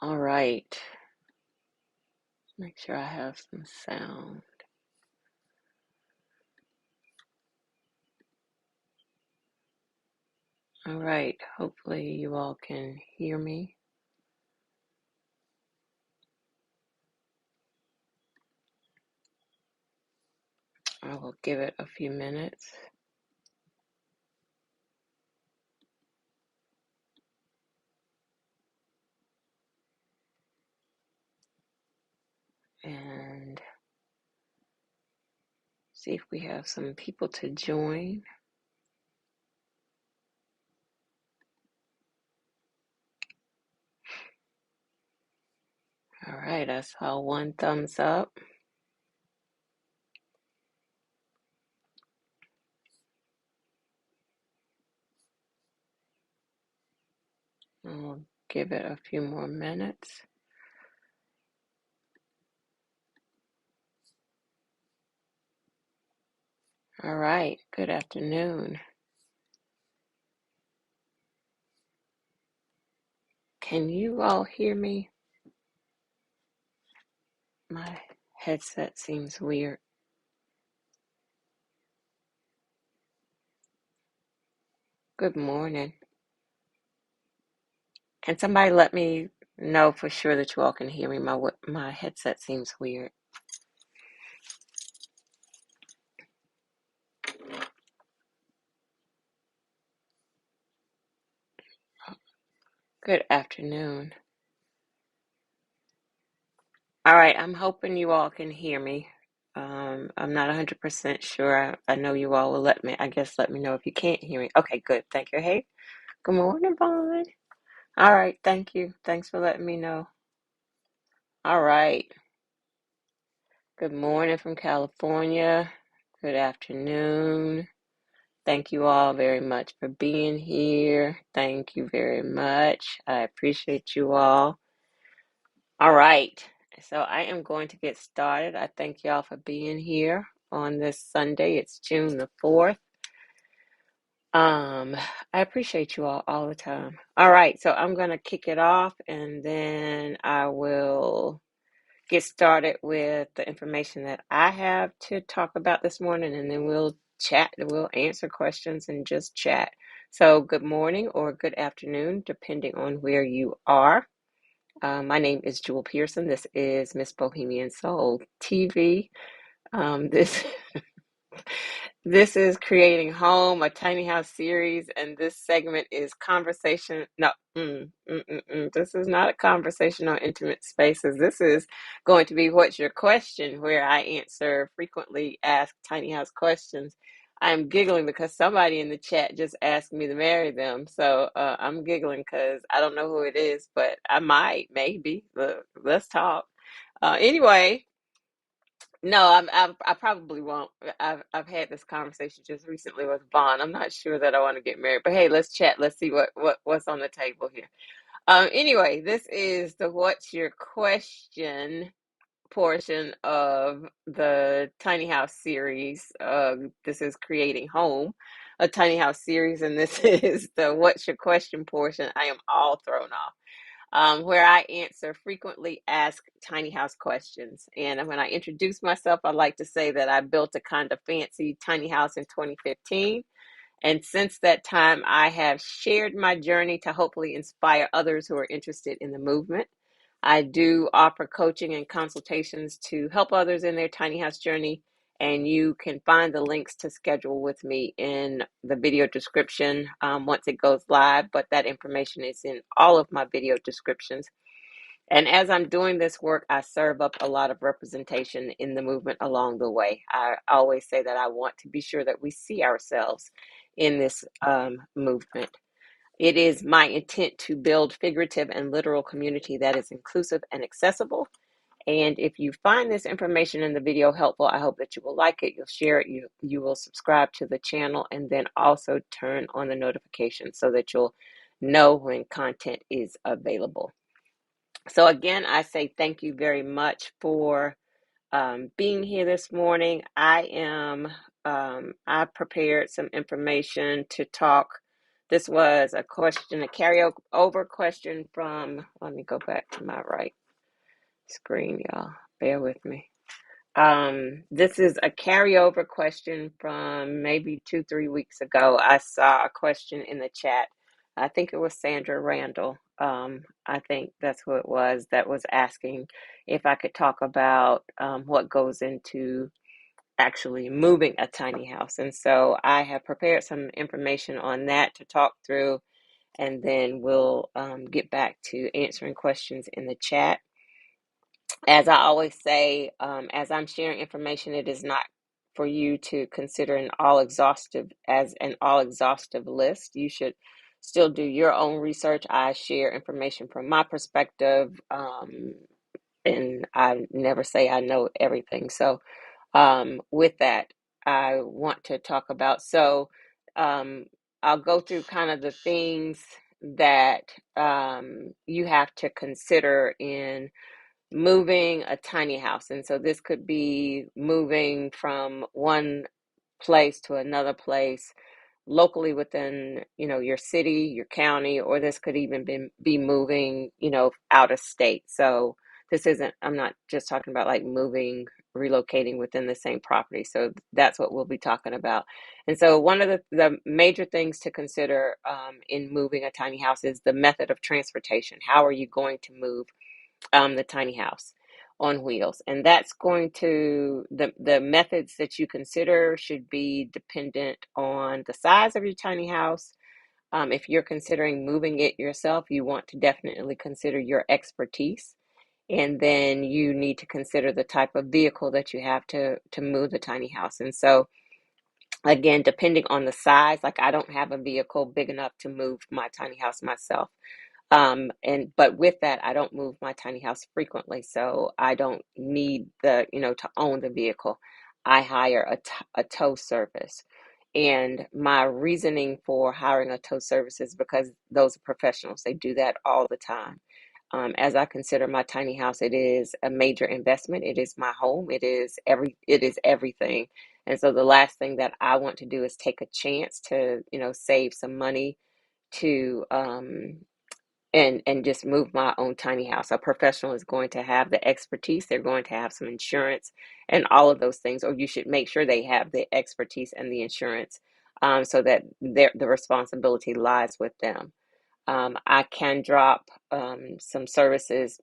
All right. Make sure I have some sound. All right. Hopefully you all can hear me. I will give it a few minutes. And see if we have some people to join. All right, I saw one thumbs up. I'll give it a few more minutes. All right, good afternoon. Can you all hear me? My headset seems weird. Good morning. Can somebody let me know for sure that you all can hear me? My headset seems weird. Good afternoon. All right, I'm hoping you all can hear me. I'm not 100% sure. I know you all will let me know if you can't hear me. Okay, good. Thank you. Hey, good morning, Vaughn. All right, thank you. Thanks for letting me know. All right. Good morning from California. Good afternoon. Thank you all very much for being here. Thank you very much. I appreciate you all. All right. So I am going to get started. I thank y'all for being here on this Sunday. It's June the 4th. I appreciate you all the time. All right, so I'm gonna kick it off and then I will get started with the information that I have to talk about this morning, and then we'll chat, we'll answer questions and just chat. So good morning or good afternoon, depending on where you are. My name is Jewel Pearson. This is Miss Bohemian Soul TV. This This is Creating Home, a tiny house series, and this segment is conversation. No, this is not a conversation on intimate spaces. This is going to be What's Your Question, where I answer frequently asked tiny house questions. I'm giggling because somebody in the chat just asked me to marry them. So I'm giggling because I don't know who it is, but I might, maybe. Let's talk. Anyway. No, I probably won't. I've had this conversation just recently with Vaughn. I'm not sure that I want to get married, but hey, let's chat. Let's see what's on the table here. Anyway, this is the What's Your Question portion of the Tiny House series. This is Creating Home, a tiny house series, and this is the What's Your Question portion. I am all thrown off, where I answer frequently asked tiny house questions. And when I introduce myself, I like to say that I built a kind of fancy tiny house in 2015. And since that time, I have shared my journey to hopefully inspire others who are interested in the movement. I do offer coaching and consultations to help others in their tiny house journey. And you can find the links to schedule with me in the video description once it goes live. But that information is in all of my video descriptions. And as I'm doing this work, I serve up a lot of representation in the movement along the way. I always say that I want to be sure that we see ourselves in this movement. It is my intent to build figurative and literal community that is inclusive and accessible. And if you find this information in the video helpful, I hope that you will like it, you'll share it, you will subscribe to the channel, and then also turn on the notifications so that you'll know when content is available. So again, I say thank you very much for being here this morning. I prepared some information to talk This was a question, a carryover question from, let me go back to my right screen, y'all. Bear with me. This is a carryover question from maybe 2, 3 weeks ago. I saw a question in the chat. I think it was Sandra Randall. I think that's who it was that was asking if I could talk about what goes into actually moving a tiny house. And so I have prepared some information on that to talk through, and then we'll get back to answering questions in the chat. As I always say, as I'm sharing information, it is not for you to consider an all exhaustive list. You should still do your own research. I share information from my perspective, and I never say I know everything. So, with that, I want to talk about. So, um, I'll go through kind of the things that you have to consider in moving a tiny house. And so this could be moving from one place to another place locally within, your city, your county, or this could even be moving, out of state. So this isn't, I'm not just talking about like moving, relocating within the same property. So that's what we'll be talking about. And so one of the major things to consider in moving a tiny house is the method of transportation. How are you going to move the tiny house on wheels? And that's going to, the methods that you consider should be dependent on the size of your tiny house. If you're considering moving it yourself, you want to definitely consider your expertise. And then you need to consider the type of vehicle that you have to move the tiny house. And so, again, depending on the size, like I don't have a vehicle big enough to move my tiny house myself. But with that, I don't move my tiny house frequently, so I don't need to own the vehicle. I hire a tow service. And my reasoning for hiring a tow service is because those are professionals. They do that all the time. As I consider my tiny house, it is a major investment. It is my home. It is everything. And so the last thing that I want to do is take a chance to, save some money to and just move my own tiny house. A professional is going to have the expertise, they're going to have some insurance and all of those things, or you should make sure they have the expertise and the insurance, so that the responsibility lies with them. I can drop some services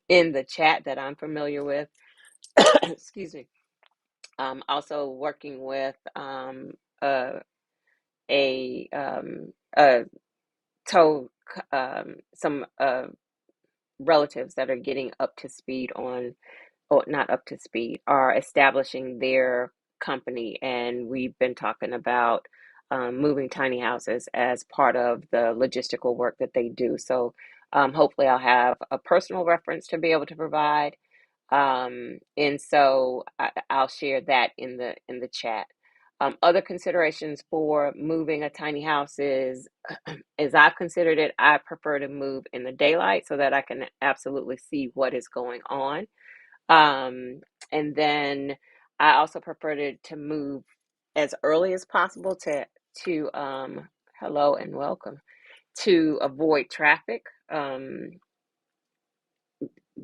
in the chat that I'm familiar with. Excuse me. Also working with a, a tow, some relatives that are getting up to speed on, or not up to speed, are establishing their company. And we've been talking about moving tiny houses as part of the logistical work that they do. So hopefully I'll have a personal reference to be able to provide. And so I'll share that in the chat. Other considerations for moving a tiny house is, as I've considered it, I prefer to move in the daylight so that I can absolutely see what is going on. And then I also prefer to move as early as possible to hello and welcome, to avoid traffic.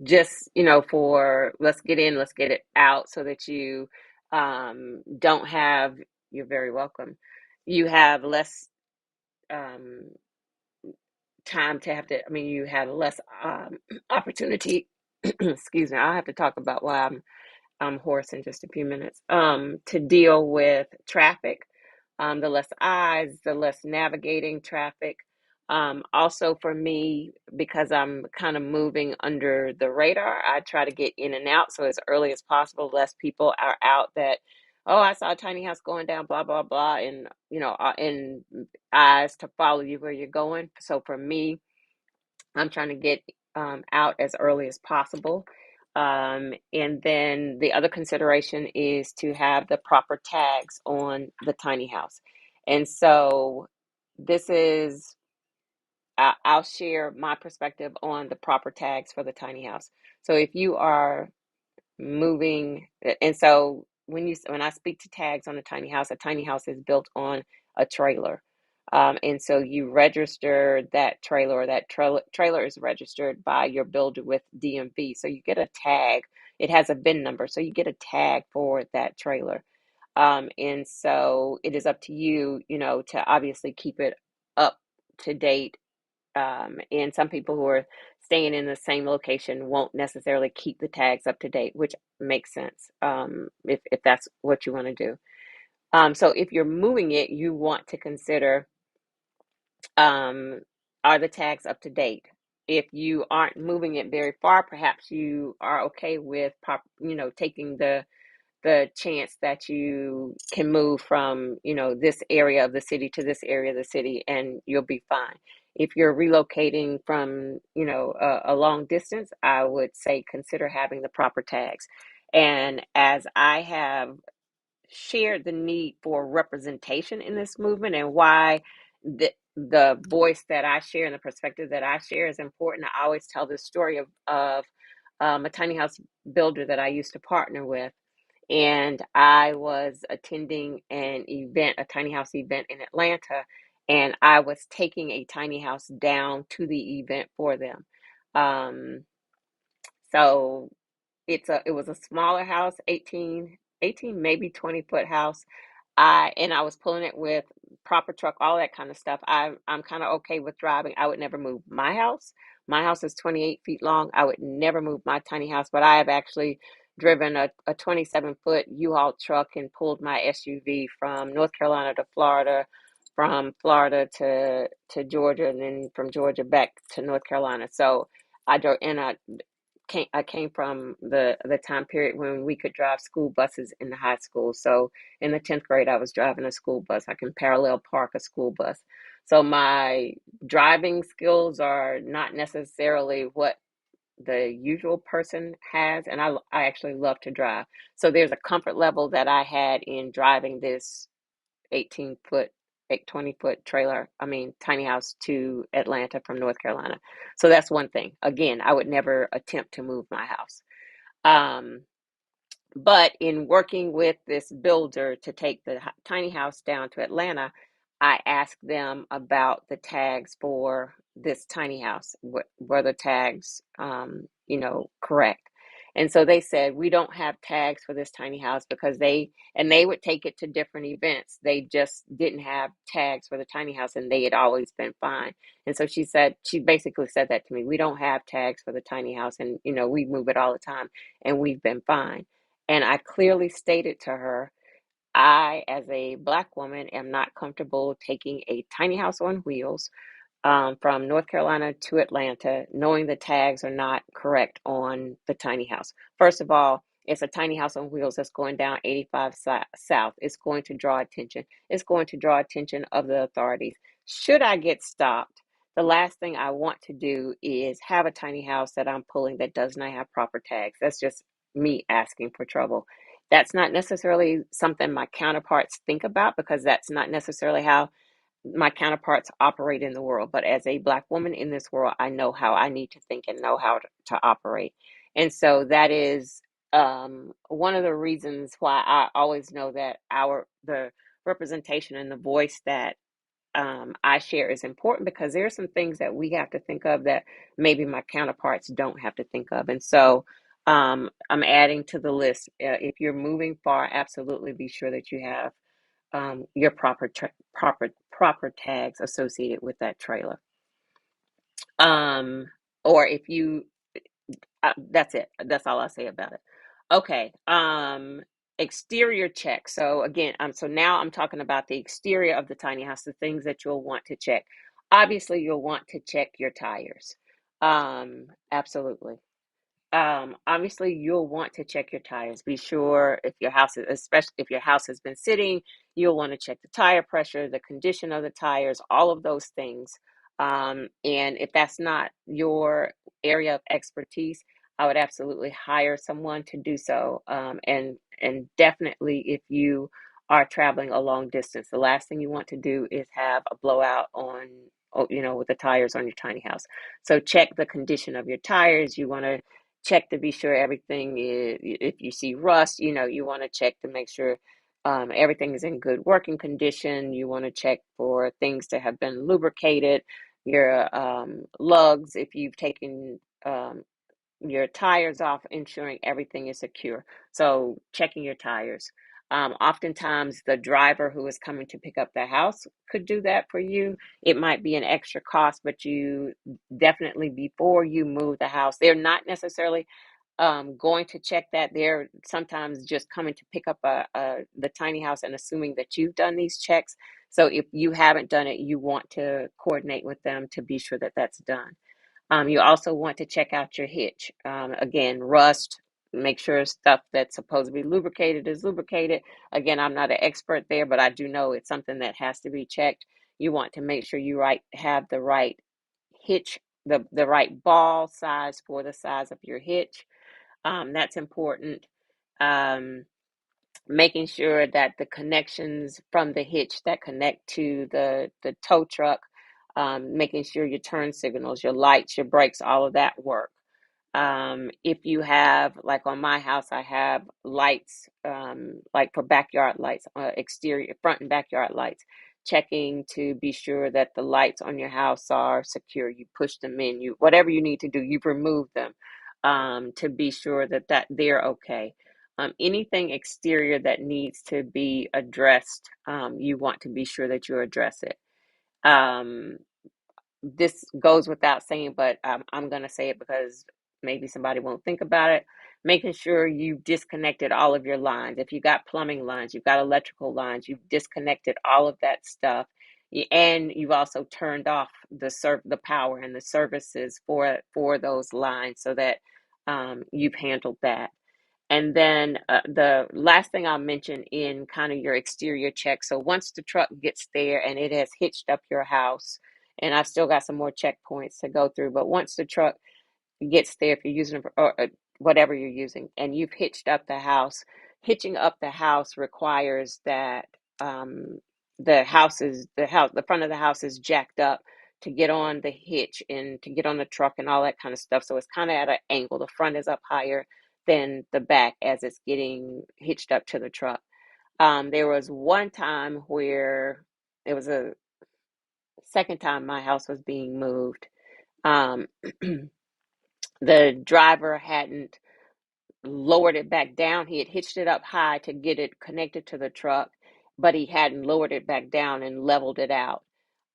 Just, for let's get in, let's get it out, so that you don't have, you're very welcome. You have less um, time to have to, I mean, you have less opportunity. Excuse me, I'll have to talk about why I'm hoarse in just a few minutes. To deal with traffic, the less eyes, the less navigating traffic. Also for me, because I'm kind of moving under the radar, I try to get in and out. So as early as possible, less people are out that, oh, I saw a tiny house going down, blah, blah, blah. And, and eyes to follow you where you're going. So for me, I'm trying to get out as early as possible. And then the other consideration is to have the proper tags on the tiny house. And so this is, I'll share my perspective on the proper tags for the tiny house. So if you are moving, and so when I speak to tags on a tiny house is built on a trailer. And so you register that trailer, or that trailer is registered by your builder with DMV. So you get a tag. It has a VIN number, so you get a tag for that trailer. And so it is up to you, to obviously keep it up to date. And some people who are staying in the same location won't necessarily keep the tags up to date, which makes sense, if that's what you want to do. So if you're moving it, you want to consider, um, are the tags up to date? If you aren't moving it very far, perhaps you are okay with taking the chance that you can move from, this area of the city to this area of the city, and you'll be fine. If you're relocating from, a long distance, I would say consider having the proper tags. And as I have shared the need for representation in this movement, and why the voice that I share and the perspective that I share is important, I always tell this story of a tiny house builder that I used to partner with. And I was attending an event, a tiny house event in Atlanta, and I was taking a tiny house down to the event for them. Um, so it was a smaller house, 18 maybe 20-foot house. I was pulling it with proper truck, all that kind of stuff. I'm kind of okay with driving. I would never move my house. My house is 28 feet long. I would never move my tiny house, but I have actually driven a 27-foot U-Haul truck and pulled my SUV from North Carolina to Florida, from Florida to Georgia, and then from Georgia back to North Carolina. So I drove, and I came from the time period when we could drive school buses in the high school. So in the 10th grade, I was driving a school bus. I can parallel park a school bus. So my driving skills are not necessarily what the usual person has, and I actually love to drive. So there's a comfort level that I had in driving this 18-foot, 20-foot trailer, I mean, tiny house to Atlanta from North Carolina. So that's one thing. Again, I would never attempt to move my house. Um, but in working with this builder to take the tiny house down to Atlanta, I asked them about the tags for this tiny house. Were the tags, correct? And so they said, we don't have tags for this tiny house because they would take it to different events. They just didn't have tags for the tiny house, and they had always been fine. And so she basically said that to me. We don't have tags for the tiny house, and, we move it all the time, and we've been fine. And I clearly stated to her, I, as a Black woman, am not comfortable taking a tiny house on wheels, from North Carolina to Atlanta, knowing the tags are not correct on the tiny house. First of all, it's a tiny house on wheels that's going down 85 South. It's going to draw attention. It's going to draw attention of the authorities. Should I get stopped, the last thing I want to do is have a tiny house that I'm pulling that does not have proper tags. That's just me asking for trouble. That's not necessarily something my counterparts think about, because that's not necessarily how my counterparts operate in the world. But as a Black woman in this world, I know how I need to think and know how to operate. And so that is, one of the reasons why I always know that the representation and the voice that, I share is important, because there are some things that we have to think of that maybe my counterparts don't have to think of. And so, I'm adding to the list. If you're moving far, absolutely be sure that you have, your proper tags associated with that trailer. Um, or if you, that's it. That's all I'll say about it. Okay. Exterior check. So again, so now I'm talking about the exterior of the tiny house, the things that you'll want to check. Obviously, you'll want to check your tires. Absolutely. Obviously, you'll want to check your tires. Be sure, if your house is, especially if your house has been sitting, you'll want to check the tire pressure, the condition of the tires, all of those things. And if that's not your area of expertise, I would absolutely hire someone to do so. And definitely, if you are traveling a long distance, the last thing you want to do is have a blowout on, with the tires on your tiny house. So check the condition of your tires. You want to check to be sure everything is, if you see rust, you want to check to make sure, everything is in good working condition. You want to check for things to have been lubricated, your lugs, if you've taken your tires off, ensuring everything is secure. So checking your tires. Oftentimes, the driver who is coming to pick up the house could do that for you. It might be an extra cost, but you definitely, before you move the house, they're not necessarily going to check that. They're sometimes just coming to pick up the tiny house and assuming that you've done these checks. So if you haven't done it, you want to coordinate with them to be sure that that's done. You also want to check out your hitch. Again, rust, make sure stuff that's supposed to be lubricated is lubricated. Again, I'm not an expert there, but I do know it's something that has to be checked. You want to make sure you have the right hitch, the right ball size for the size of your hitch. That's important. Um, Making sure that the connections from the hitch that connect to the tow truck, making sure your turn signals, your lights, your brakes, all of that work. If you have, like on my house, I have lights, like for backyard lights, exterior, front and backyard lights, checking to be sure that the lights on your house are secure. You push them in, whatever you need to do, you've removed them, to be sure that they're okay. Anything exterior that needs to be addressed, you want to be sure that you address it. Um, this goes without saying, but I'm going to say it because maybe somebody won't think about it. Making sure you've disconnected all of your lines. If you got plumbing lines, you've got electrical lines, you've disconnected all of that stuff. And you've also turned off the power and the services for those lines, so that you've handled that. And then the last thing I'll mention in kind of your exterior check. So once the truck gets there and it has hitched up your house, and I've still got some more checkpoints to go through, but once the truck gets there, if you're using or whatever you're using, and you've hitched up the house, hitching up the house requires that the front of the house is jacked up to get on the hitch and to get on the truck and all that kind of stuff. So it's kind of at an angle. The front is up higher than the back as it's getting hitched up to the truck. There was one time where it was a second time my house was being moved. Um, the driver hadn't lowered it back down. He had hitched it up high to get it connected to the truck, but he hadn't lowered it back down and leveled it out.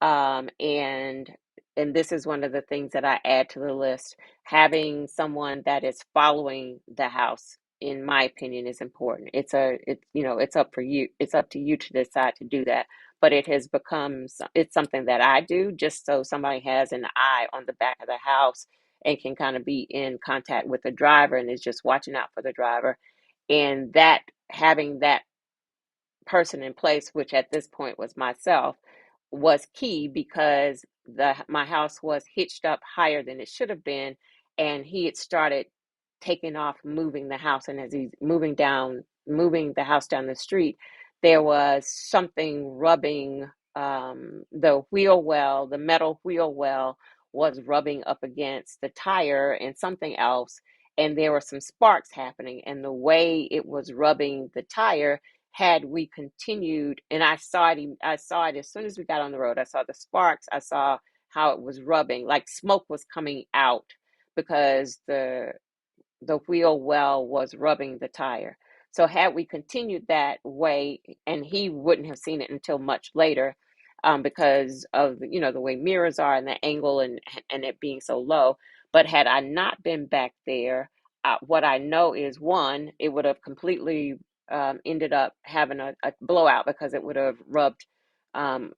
Um, and and this is one of the things that I add to the list. Having someone that is following the house, in my opinion, is important. It's up for you. It's up to you to decide to do that. But it's something that I do just so somebody has an eye on the back of the house and can kind of be in contact with the driver and is just watching out for the driver. And that having that person in place, which at this point was myself, was key because my house was hitched up higher than it should have been, and he had started taking off moving the house. And as he's moving the house down the street, there was something rubbing the wheel well, the metal wheel well was rubbing up against the tire and something else, and there were some sparks happening. And the way it was rubbing the tire, had we continued, and I saw it as soon as we got on the road. I saw the sparks. I saw how it was rubbing, like smoke was coming out because the wheel well was rubbing the tire. So had we continued that way, and he wouldn't have seen it until much later, because of the way mirrors are and the angle and it being so low. But had I not been back there, what I know is, one, it would have completely ended up having a blowout because it would have rubbed um,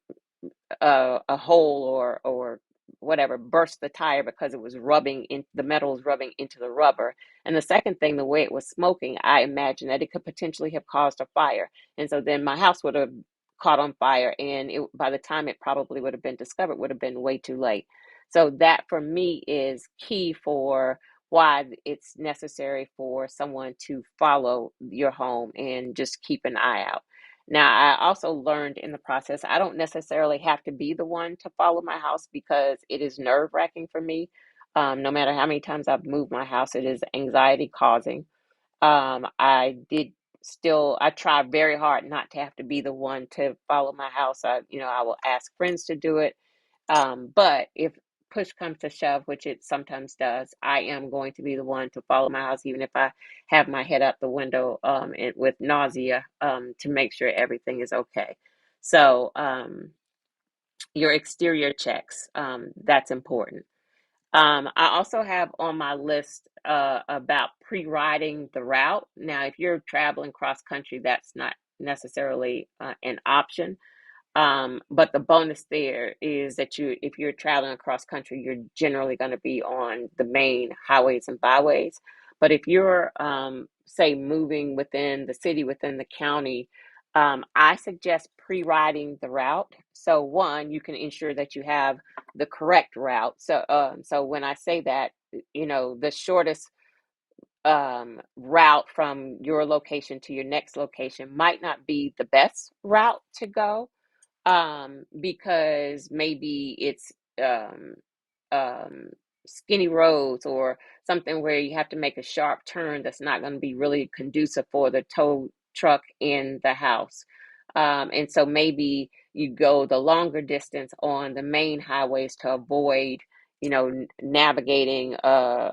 a hole or whatever, burst the tire because it was rubbing in the metal was rubbing into the rubber. And the second thing, the way it was smoking, I imagine that it could potentially have caused a fire. And so then my house would have caught on fire, and by the time it probably would have been discovered, would have been way too late. So that for me is key for why it's necessary for someone to follow your home and just keep an eye out. Now, I also learned in the process, I don't necessarily have to be the one to follow my house because it is nerve-wracking for me. No matter how many times I've moved my house, it is anxiety causing. I did I try very hard not to have to be the one to follow my house. I will ask friends to do it. But if push comes to shove, which it sometimes does, I am going to be the one to follow my house, even if I have my head out the window with nausea to make sure everything is okay. So your exterior checks, that's important. I also have on my list about pre-riding the route. Now, if you're traveling cross country, that's not necessarily an option. But the bonus there is that if you're traveling across country, you're generally going to be on the main highways and byways. But if you're, say, moving within the city, within the county, I suggest pre-riding the route. So one, you can ensure that you have the correct route. So when I say that, the shortest route from your location to your next location might not be the best route to go, because maybe it's um, um, skinny roads or something where you have to make a sharp turn that's not going to be really conducive for the tow truck in the house. And so maybe you go the longer distance on the main highways to avoid, navigating a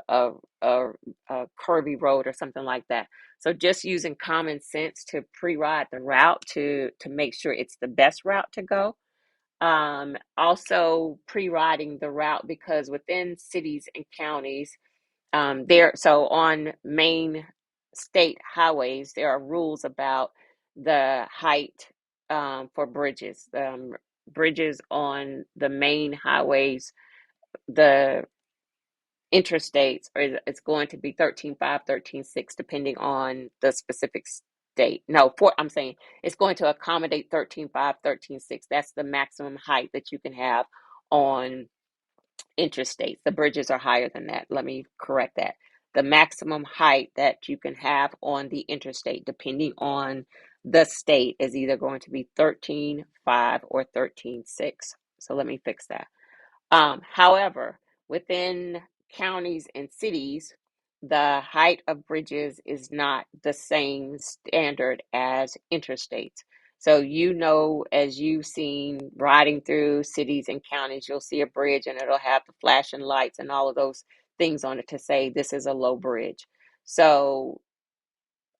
curvy road or something like that. So just using common sense to pre-ride the route to make sure it's the best route to go. Also pre-riding the route, because within cities and counties, so on main state highways, there are rules about the height for bridges. Bridges on the main highways, the interstates, or it's going to be 13.5, 13.6, depending on the specific state. No, I'm saying it's going to accommodate 13.5, 13.6. That's the maximum height that you can have on interstates. The bridges are higher than that. Let me correct that. The maximum height that you can have on the interstate, depending on the state, is either going to be 13.5 or 13.6. So let me fix that. However, within counties and cities, the height of bridges is not the same standard as interstates. So, as you've seen riding through cities and counties, you'll see a bridge and it'll have the flashing lights and all of those things on it to say this is a low bridge. So,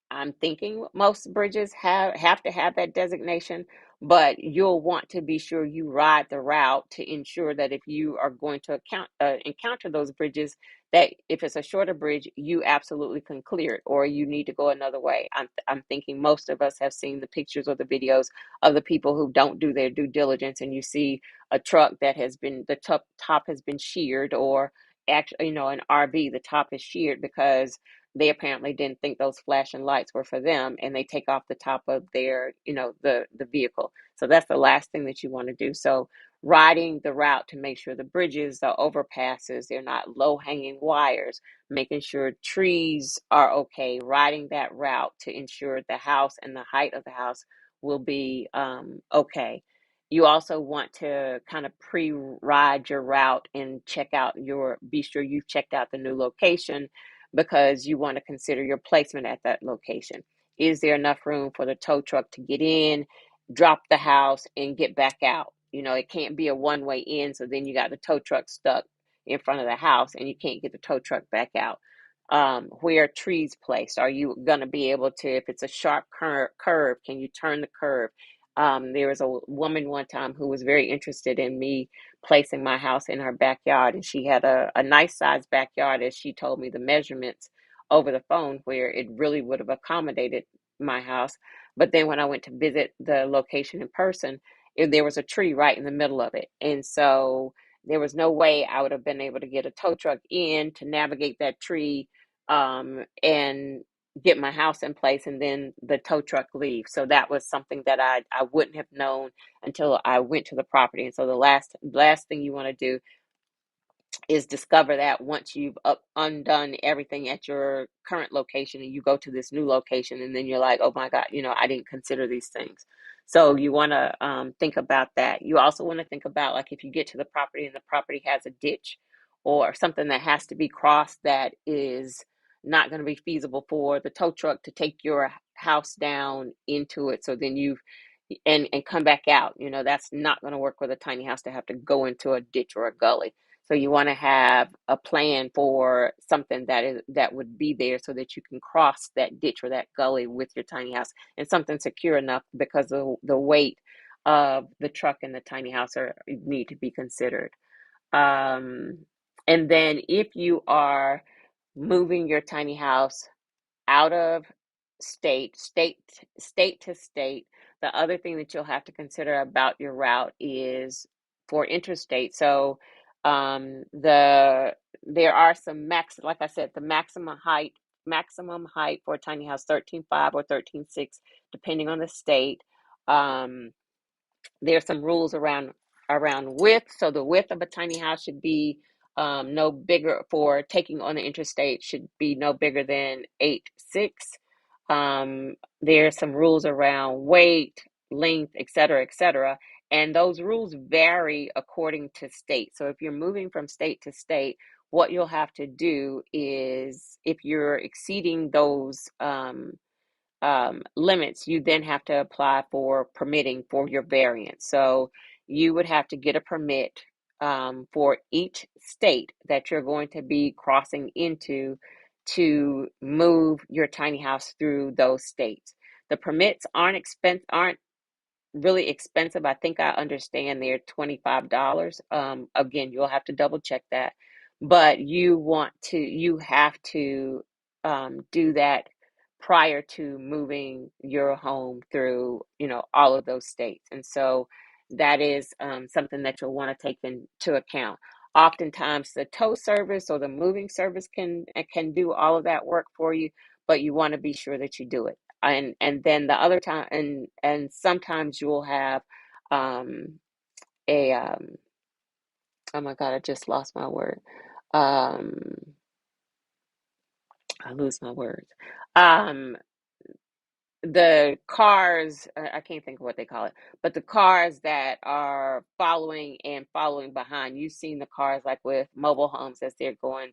I'm thinking most bridges have to have that designation, but you'll want to be sure you ride the route to ensure that if you are going to encounter those bridges, that if it's a shorter bridge, you absolutely can clear it, or you need to go another way. I'm thinking most of us have seen the pictures or the videos of the people who don't do their due diligence, and you see a truck that has been the top has been sheared, or actually, an RV, the top is sheared because they apparently didn't think those flashing lights were for them, and they take off the top of their, the vehicle. So that's the last thing that you want to do. So riding the route to make sure the bridges, the overpasses, they're not low hanging wires, making sure trees are okay, riding that route to ensure the house and the height of the house will be okay. You also want to kind of pre-ride your route and be sure you've checked out the new location, because you want to consider your placement at that location. Is there enough room for the tow truck to get in, drop the house, and get back out? It can't be a one-way in, so then you got the tow truck stuck in front of the house and you can't get the tow truck back out. Where are trees placed? Are you going to be able to, if it's a sharp curve, can you turn the curve? There was a woman one time who was very interested in me placing my house in her backyard, and she had a nice sized backyard, as she told me the measurements over the phone, where it really would have accommodated my house. But then when I went to visit the location in person, there was a tree right in the middle of it, and so there was no way I would have been able to get a tow truck in to navigate that tree, and get my house in place and then the tow truck leave. So that was something that I wouldn't have known until I went to the property. And so the last thing you want to do is discover that once you've undone everything at your current location and you go to this new location, and then you're like, oh my God, I didn't consider these things. So you want to think about that. You also want to think about, like, if you get to the property and the property has a ditch or something that has to be crossed that is not going to be feasible for the tow truck to take your house down into it. So then and come back out. That's not going to work with a tiny house to have to go into a ditch or a gully. So you want to have a plan for something that would be there so that you can cross that ditch or that gully with your tiny house, and something secure enough, because the weight of the truck and the tiny house need to be considered. Um, and then if you are moving your tiny house out of state to state, the other thing that you'll have to consider about your route is for interstate. So there are some like I said, the maximum height for a tiny house, 13.5 or 13.6, depending on the state. Um, there's some rules around width. So the width of a tiny house should be no bigger, for taking on the interstate, should be no bigger than 8.6. There's some rules around weight, length, et cetera, et cetera. And those rules vary according to state. So if you're moving from state to state, what you'll have to do is, if you're exceeding those limits, you then have to apply for permitting for your variance. So you would have to get a permit for each state that you're going to be crossing into, to move your tiny house through those states. The permits aren't really expensive. I think I understand they're $25. Again, you'll have to double check that, but you have to do that prior to moving your home through, all of those states. And so that is something that you'll want to take into account. Oftentimes, the tow service or the moving service can do all of that work for you, but you want to be sure that you do it. And then the other time, and sometimes you will have a oh my God, I just lost my word. Um, I lose my words. Um, the cars, I can't think of what they call it, but the cars that are following behind. You've seen the cars like with mobile homes as they're going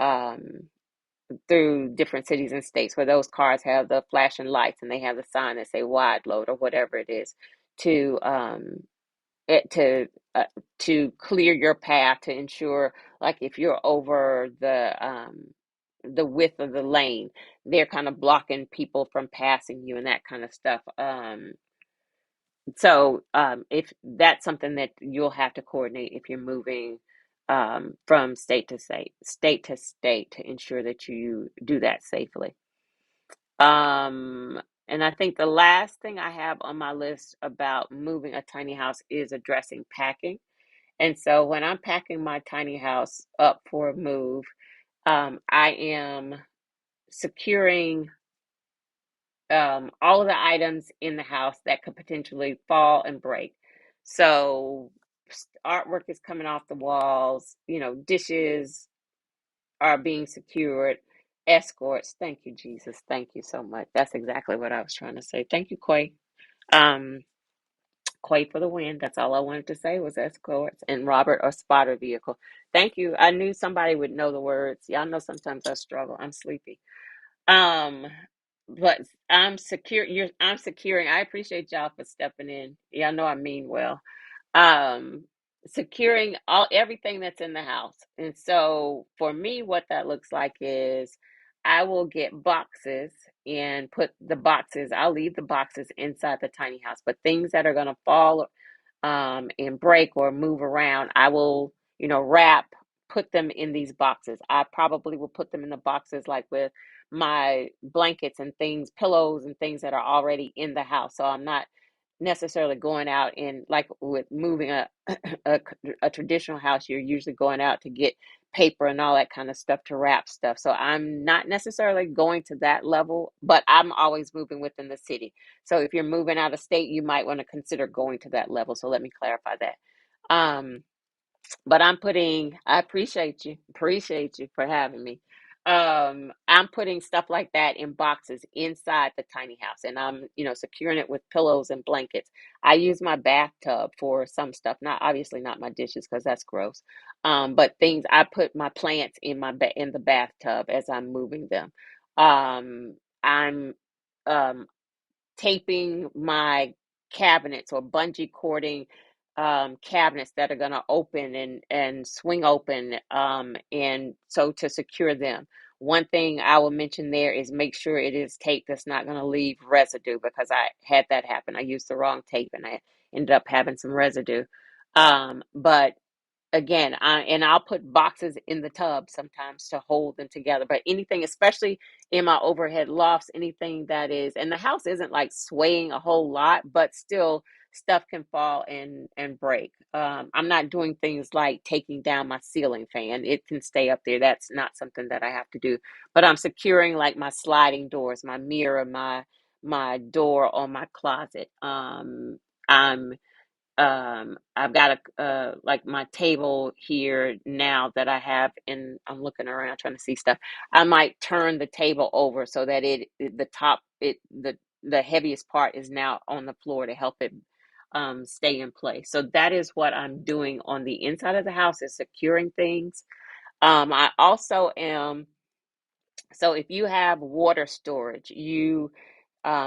um, through different cities and states, where those cars have the flashing lights and they have the sign that say wide load or whatever it is, to it to clear your path, to ensure, like, if you're over the width of the lane, they're kind of blocking people from passing you and that kind of stuff. So if that's something that you'll have to coordinate if you're moving from state to state, to ensure that you do that safely. And I think the last thing I have on my list about moving a tiny house is addressing packing. And so when I'm packing my tiny house up for a move, I am securing all of the items in the house that could potentially fall and break. So artwork is coming off the walls, dishes are being secured, escorts. Thank you, Jesus. Thank you so much. That's exactly what I was trying to say. Thank you, Quay. Um, Quay for the win. That's all I wanted to say, was escorts and Robert or spotter vehicle. Thank you. I knew somebody would know the words. Y'all know sometimes I struggle. I'm sleepy. Um, but I'm securing. I appreciate y'all for stepping in. Y'all know I mean well. Um, Securing everything that's in the house. And so for me, what that looks like is, I will get boxes and I'll leave the boxes inside the tiny house, but things that are going to fall and break or move around, I will, put them in these boxes. I probably will put them in the boxes like with my blankets and things, pillows and things that are already in the house. So I'm not necessarily going out, and like with moving a, a traditional house, you're usually going out to get paper and all that kind of stuff to wrap stuff. So I'm not necessarily going to that level, but I'm always moving within the city. So if you're moving out of state, you might want to consider going to that level. So let me clarify that. Um, but I appreciate you for having me. I'm putting stuff like that in boxes inside the tiny house, and I'm, securing it with pillows and blankets. I use my bathtub for some stuff, not obviously not my dishes, because that's gross. But things, I put my plants in the bathtub as I'm moving them. I'm um, taping my cabinets or bungee cording cabinets that are going to open and swing open, and so to secure them. One thing I will mention there is make sure it is tape that's not going to leave residue, because I had that happen. I used the wrong tape and I ended up having some residue. But again, I'll put boxes in the tub sometimes to hold them together. But anything, especially in my overhead lofts, anything that is, and the house isn't like swaying a whole lot, but still stuff can fall and break. I'm not doing things like taking down my ceiling fan. It can stay up there. That's not something that I have to do. But I'm securing like my sliding doors, my mirror, my door on my closet. I'm I've got a like my table here now that I have, and I'm looking around trying to see stuff. I might turn the table over so that the top, the heaviest part is now on the floor to help it stay in place. So that is what I'm doing on the inside of the house, is securing things. I also am, so if you have water storage, you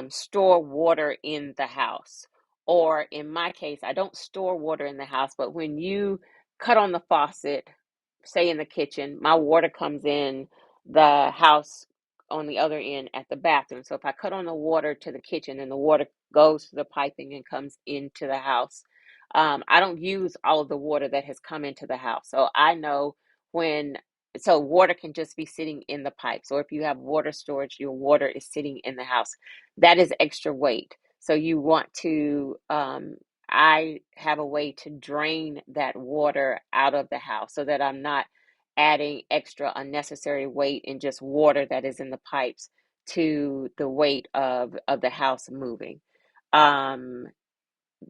store water in the house. Or in my case, I don't store water in the house, but when you cut on the faucet, say in the kitchen, my water comes in the house on the other end at the bathroom. So if I cut on the water to the kitchen and the water goes to the piping and comes into the house, I don't use all of the water that has come into the house. So I know when, so water can just be sitting in the pipes. Or if you have water storage, your water is sitting in the house. That is extra weight. So you want to, I have a way to drain that water out of the house so that I'm not adding extra unnecessary weight in just water that is in the pipes to the weight of the house moving. Um,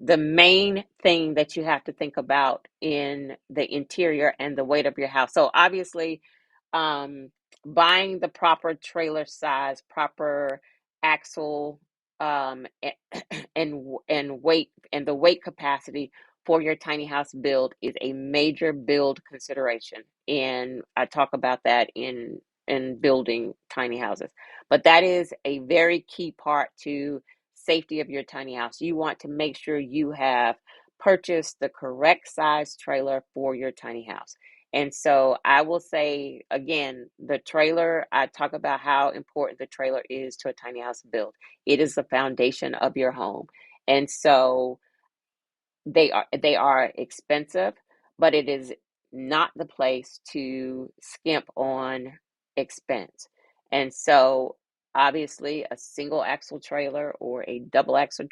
the main thing that you have to think about in the interior and the weight of your house. So obviously, um, buying the proper trailer size, proper axle, and weight, and the weight capacity for your tiny house build is a major build consideration. And I talk about that in building tiny houses. But that is a very key part to safety of your tiny house. You want to make sure you have purchased the correct size trailer for your tiny house. And so I will say again, the trailer, I talk about how important the trailer is to a tiny house build. It is the foundation of your home. And so they are expensive, but it is not the place to skimp on expense. And so obviously a single axle trailer or a double axle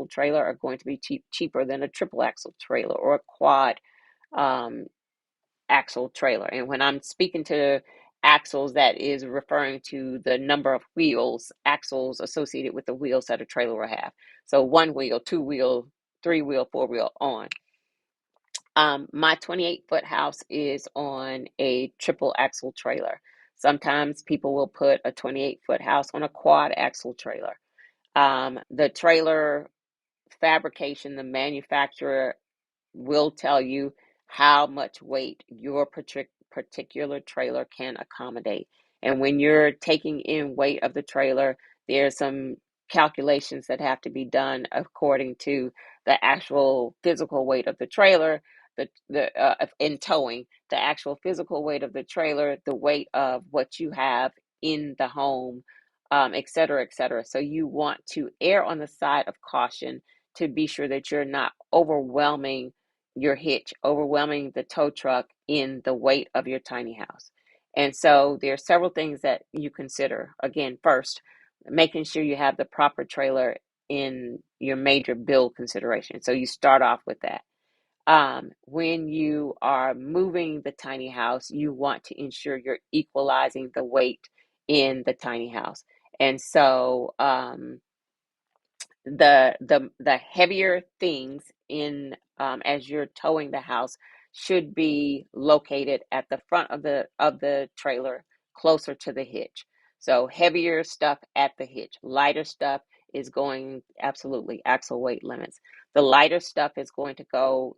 trailer are going to be cheaper than a triple axle trailer or a quad um, axle trailer. And when I'm speaking to axles, that is referring to the number of wheels, axles associated with the wheels that a trailer will have. So one wheel, two wheel, three wheel, four wheel on. My 28-foot house is on a triple axle trailer. Sometimes people will put a 28-foot house on a quad axle trailer. The trailer fabrication, the manufacturer will tell you how much weight your particular trailer can accommodate. And when you're taking in weight of the trailer, there's some calculations that have to be done according to the actual physical weight of the trailer, the in towing, the actual physical weight of the trailer, the weight of what you have in the home, et cetera, et cetera. So you want to err on the side of caution to be sure that you're not overwhelming your hitch, overwhelming the tow truck in the weight of your tiny house. And so there are several things that you consider. Again, first, making sure you have the proper trailer in your major build consideration. So you start off with that. When you are moving the tiny house, you want to ensure you're equalizing the weight in the tiny house. And so the heavier things in as you're towing the house should be located at the front of the trailer, closer to the hitch. So heavier stuff at the hitch, lighter stuff is going, absolutely, axle weight limits. The lighter stuff is going to go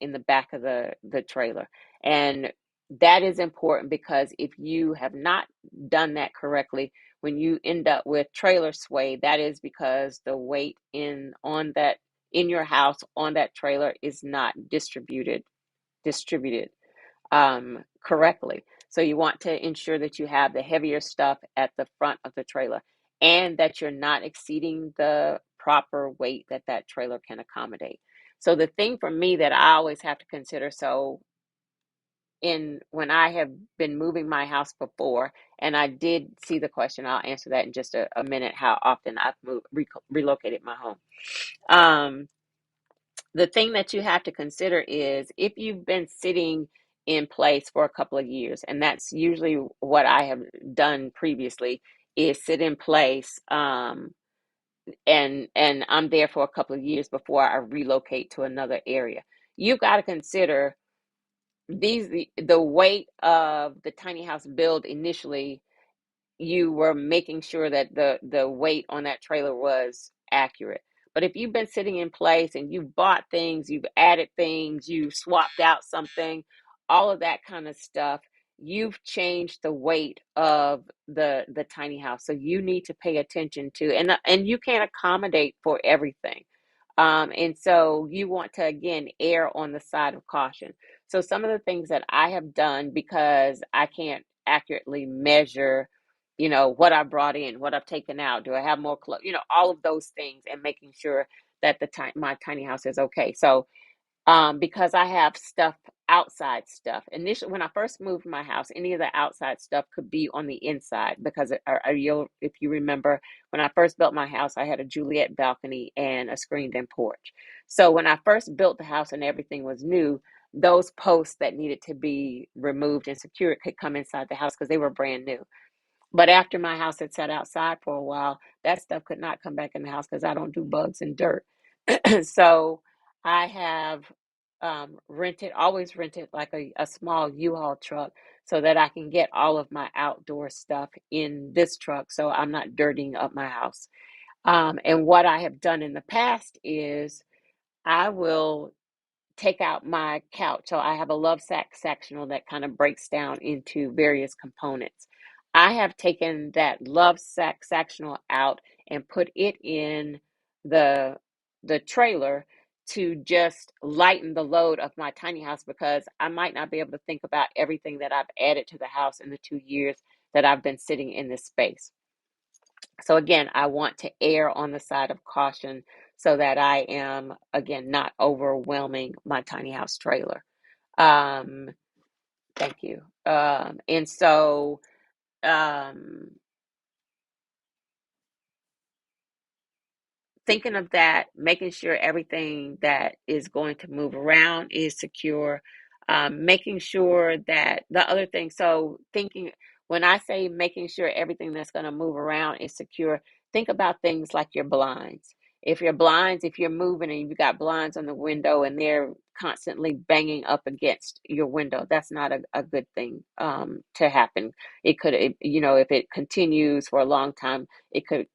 in the back of the trailer. And that is important, because if you have not done that correctly, when you end up with trailer sway, that is because the weight in your house on that trailer is not distributed correctly. So you want to ensure that you have the heavier stuff at the front of the trailer, and that you're not exceeding the proper weight that that trailer can accommodate. So the thing for me that I always have to consider, so in when I have been moving my house before, and I did see the question, I'll answer that in just a minute, how often I've relocated my home. Um, the thing that you have to consider is if you've been sitting in place for a couple of years, and that's usually what I have done previously, is sit in place, and I'm there for a couple of years before I relocate to another area. You've got to consider the weight of the tiny house build initially. You were making sure that the weight on that trailer was accurate. But if you've been sitting in place and you've bought things, you've added things, you've swapped out something, all of that kind of stuff, you've changed the weight of the tiny house. So you need to pay attention to, and you can't accommodate for everything. And so you want to, again, err on the side of caution. So some of the things that I have done, because I can't accurately measure, what I brought in, what I've taken out, do I have more clothes, all of those things, and making sure that my tiny house is okay. So because I have stuff, outside stuff. Initially, when I first moved my house, any of the outside stuff could be on the inside, because if you remember, when I first built my house, I had a Juliet balcony and a screened-in porch. So when I first built the house and everything was new, those posts that needed to be removed and secured could come inside the house because they were brand new. But after my house had sat outside for a while, that stuff could not come back in the house because I don't do bugs and dirt. So I have always rented like a small U-Haul truck so that I can get all of my outdoor stuff in this truck so I'm not dirtying up my house. And what I have done in the past is I will take out my couch. So I have a love sack sectional that kind of breaks down into various components. I have taken that love sack sectional out and put it in the the trailer to just lighten the load of my tiny house, because I might not be able to think about everything that I've added to the house in the 2 years that I've been sitting in this space. So again, I want to err on the side of caution so that I am, again, not overwhelming my tiny house trailer. Um, thank you. And so, um, thinking of that, making sure everything that is going to move around is secure, making sure that the other thing, so thinking, when I say making sure everything that's going to move around is secure, think about things like your blinds. If you're moving and you've got blinds on the window and they're constantly banging up against your window, that's not a good thing to happen. If it continues for a long time, it could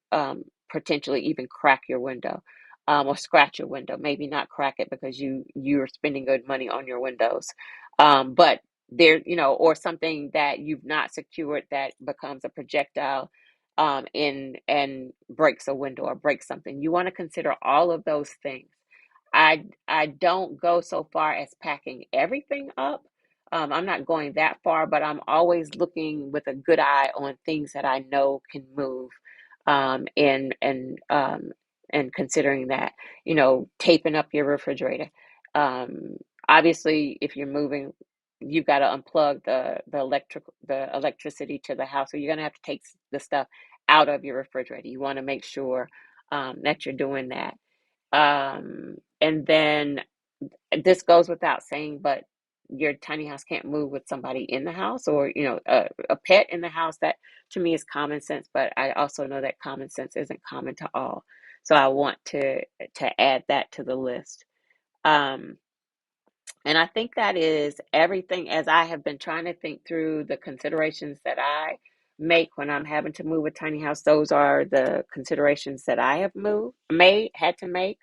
potentially even crack your window, or scratch your window. Maybe not crack it because you're spending good money on your windows, but there, or something that you've not secured that becomes a projectile, and breaks a window or breaks something. You want to consider all of those things. I don't go so far as packing everything up. I'm not going that far, but I'm always looking with a good eye on things that I know can move, and considering that, taping up your refrigerator. Um, Obviously, if you're moving, you've got to unplug the electricity to the house, so you're gonna have to take the stuff out of your refrigerator. You want to make sure that you're doing that. And then this goes without saying, but your tiny house can't move with somebody in the house, or a pet in the house. That to me is common sense, but I also know that common sense isn't common to all. So I want to add that to the list. Um, and I think that is everything, as I have been trying to think through the considerations that I make when I'm having to move a tiny house. Those are the considerations that I have had to make.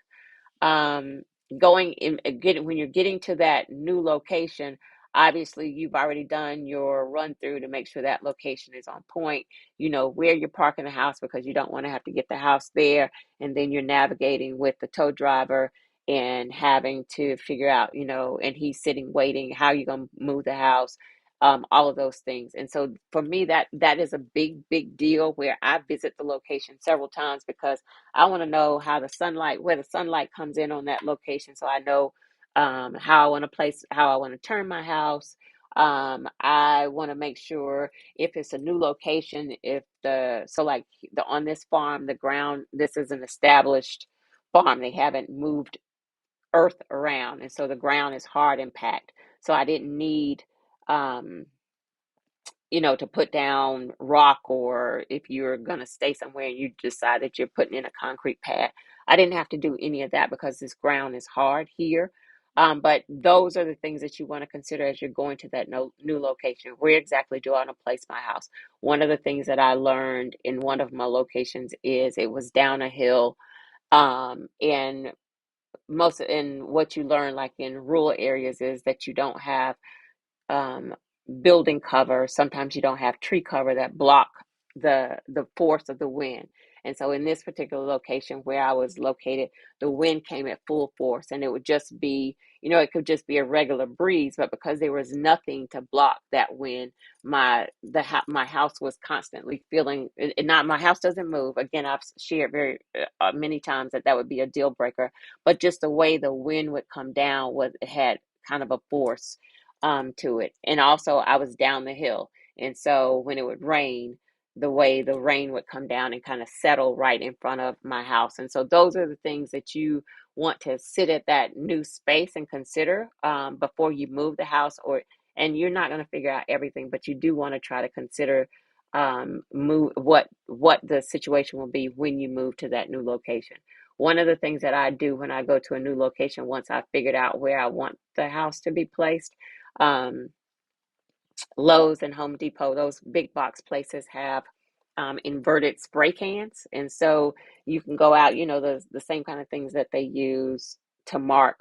um Going in, getting when you're getting to that new location, Obviously, you've already done your run through to make sure that location is on point. You know where you're parking the house because you don't want to have to get the house there. And then you're navigating with the tow driver and having to figure out, and he's sitting waiting, how you're going to move the house, all of those things. And so for me, that is a big deal where I visit the location several times because I want to know where the sunlight comes in on that location, so I know how I want to turn my house. I want to make sure if it's a new location, if like on this farm, the ground, this is an established farm. They haven't moved earth around, and so the ground is hard and packed. So I didn't need, um, to put down rock, or if you're going to stay somewhere and you decide that you're putting in a concrete pad. I didn't have to do any of that because this ground is hard here. But those are the things that you want to consider as you're going to that new location. Where exactly do I want to place my house? One of the things that I learned in one of my locations is it was down a hill. And what you learn, like in rural areas, is that you don't have um, building cover. Sometimes you don't have tree cover that block the force of the wind. And so in this particular location where I was located, the wind came at full force, and it would just be, it could just be a regular breeze, but because there was nothing to block that wind, my house was constantly feeling it. Not my house doesn't move. Again, I've shared very many times that would be a deal breaker, but just the way the wind would come down it had kind of a force to it. And also, I was down the hill. And so when it would rain, the way the rain would come down and kind of settle right in front of my house. And so those are the things that you want to sit at that new space and consider before you move the house. And you're not going to figure out everything, but you do want to try to consider move what the situation will be when you move to that new location. One of the things that I do when I go to a new location, once I've figured out where I want the house to be placed, um, Lowe's and Home Depot, those big box places have inverted spray cans. And so you can go out, the same kind of things that they use to mark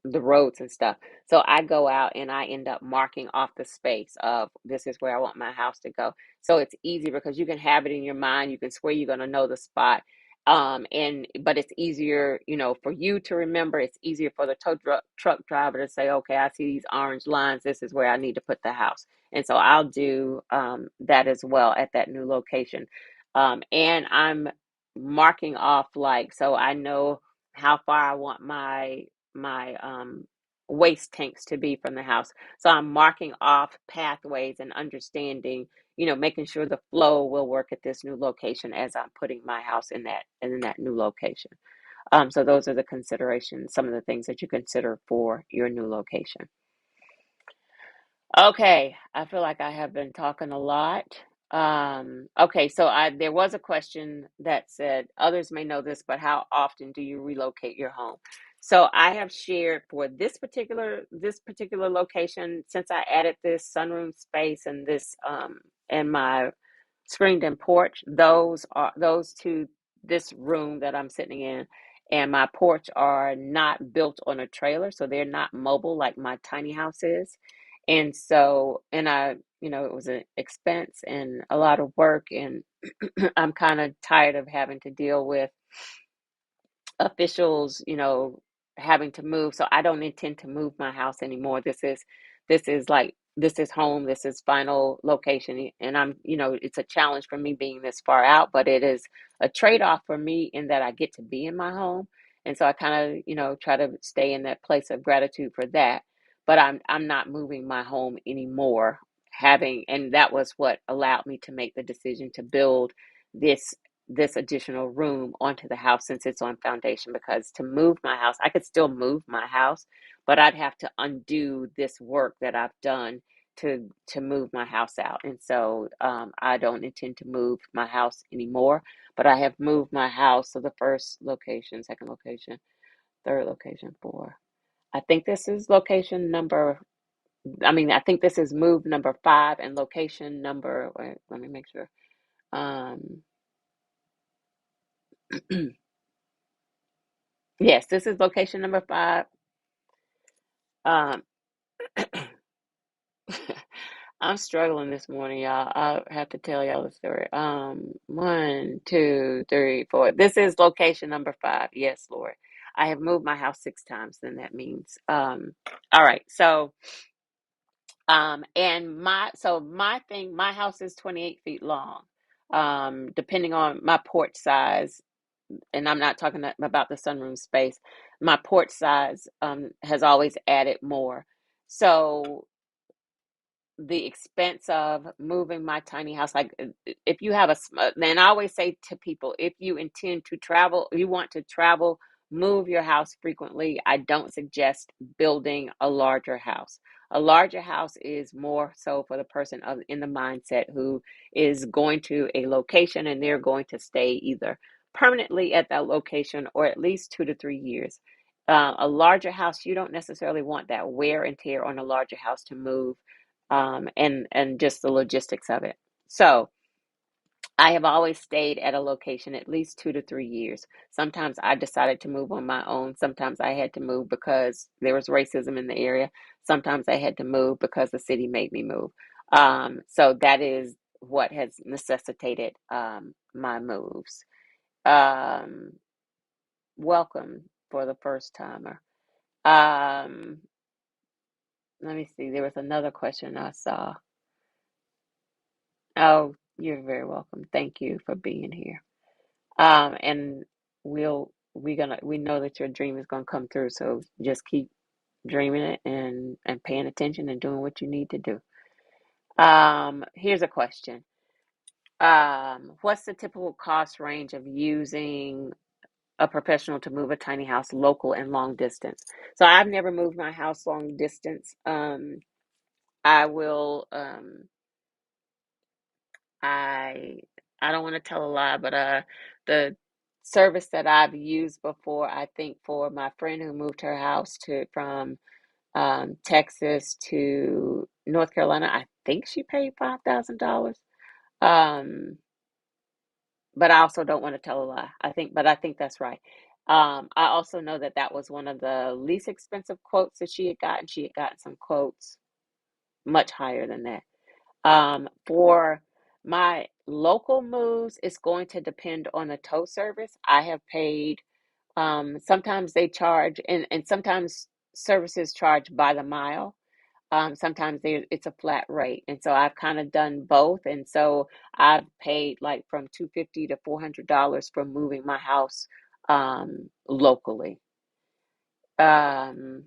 the roads and stuff. So I go out and I end up marking off the space of this is where I want my house to go. So it's easy because you can have it in your mind. You can swear you're going to know the spot. But it's easier, for you to remember. It's easier for the truck driver to say, okay, I see these orange lines. This is where I need to put the house. And so I'll do that as well at that new location. And I'm marking off, like, so I know how far I want my waste tanks to be from the house. So I'm marking off pathways and understanding, making sure the flow will work at this new location as I'm putting my house in that new location. So those are the considerations, some of the things that you consider for your new location. Okay, I feel like I have been talking a lot. Okay, so there was a question that said, others may know this, but how often do you relocate your home? So I have shared for this particular location, since I added this sunroom space and this and my screened-in porch, those two, this room that I'm sitting in and my porch are not built on a trailer, so they're not mobile like my tiny house is. And so, it was an expense and a lot of work, and I'm kind of tired of having to deal with officials, having to move. So I don't intend to move my house anymore. This is home. This is final location. And it's a challenge for me being this far out, but it is a trade-off for me in that I get to be in my home. And so I kind of, try to stay in that place of gratitude for that. But I'm not moving my home anymore. And that was what allowed me to make the decision to build this this additional room onto the house since it's on foundation, because to move my house, I could still move my house, but I'd have to undo this work that I've done to move my house out. And so I don't intend to move my house anymore, but I have moved my house. So the first location, second location, third location, four. I think this is location number, I think this is move number 5 and location number, wait, let me make sure. Um, yes, this is location number 5. Um, I'm struggling this morning, y'all. I have to tell y'all the story. One, two, three, four. This is location number 5. Yes, Lord. I have moved my house 6 times, then that means. All right. So, and my thing, my house is 28 feet long. Depending on my porch size, and I'm not talking about the sunroom space, my porch size has always added more. So the expense of moving my tiny house, like if you have then I always say to people, if you intend to travel, you want to travel, move your house frequently, I don't suggest building a larger house. A larger house is more so for the person in the mindset who is going to a location and they're going to stay either permanently at that location or at least 2 to 3 years. A larger house, you don't necessarily want that wear and tear on a larger house to move, and just the logistics of it. So I have always stayed at a location at least 2 to 3 years. Sometimes I decided to move on my own. Sometimes I had to move because there was racism in the area. Sometimes I had to move because the city made me move. So that is what has necessitated my moves. Um, Welcome for the first timer. Um, Let me see. There was another question I saw. Oh, you're very welcome. Thank you for being here. And we know that your dream is gonna come through. So just keep dreaming it and paying attention and doing what you need to do. Here's a question. What's the typical cost range of using a professional to move a tiny house local and long distance? So I've never moved my house long distance. I will I I don't want to tell a lie, but the service that I've used before, I think for my friend who moved her house to from Texas to North Carolina, I think she paid $5,000. Um, but I also don't want to tell a lie. I think that's right. I also know that that was one of the least expensive quotes that she had gotten. She had gotten some quotes much higher than that. For my local moves, it's going to depend on the tow service. I have paid, sometimes they charge, and sometimes services charge by the mile. Sometimes it's a flat rate. And so I've kind of done both. And so I've paid like from $250 to $400 for moving my house locally. Um,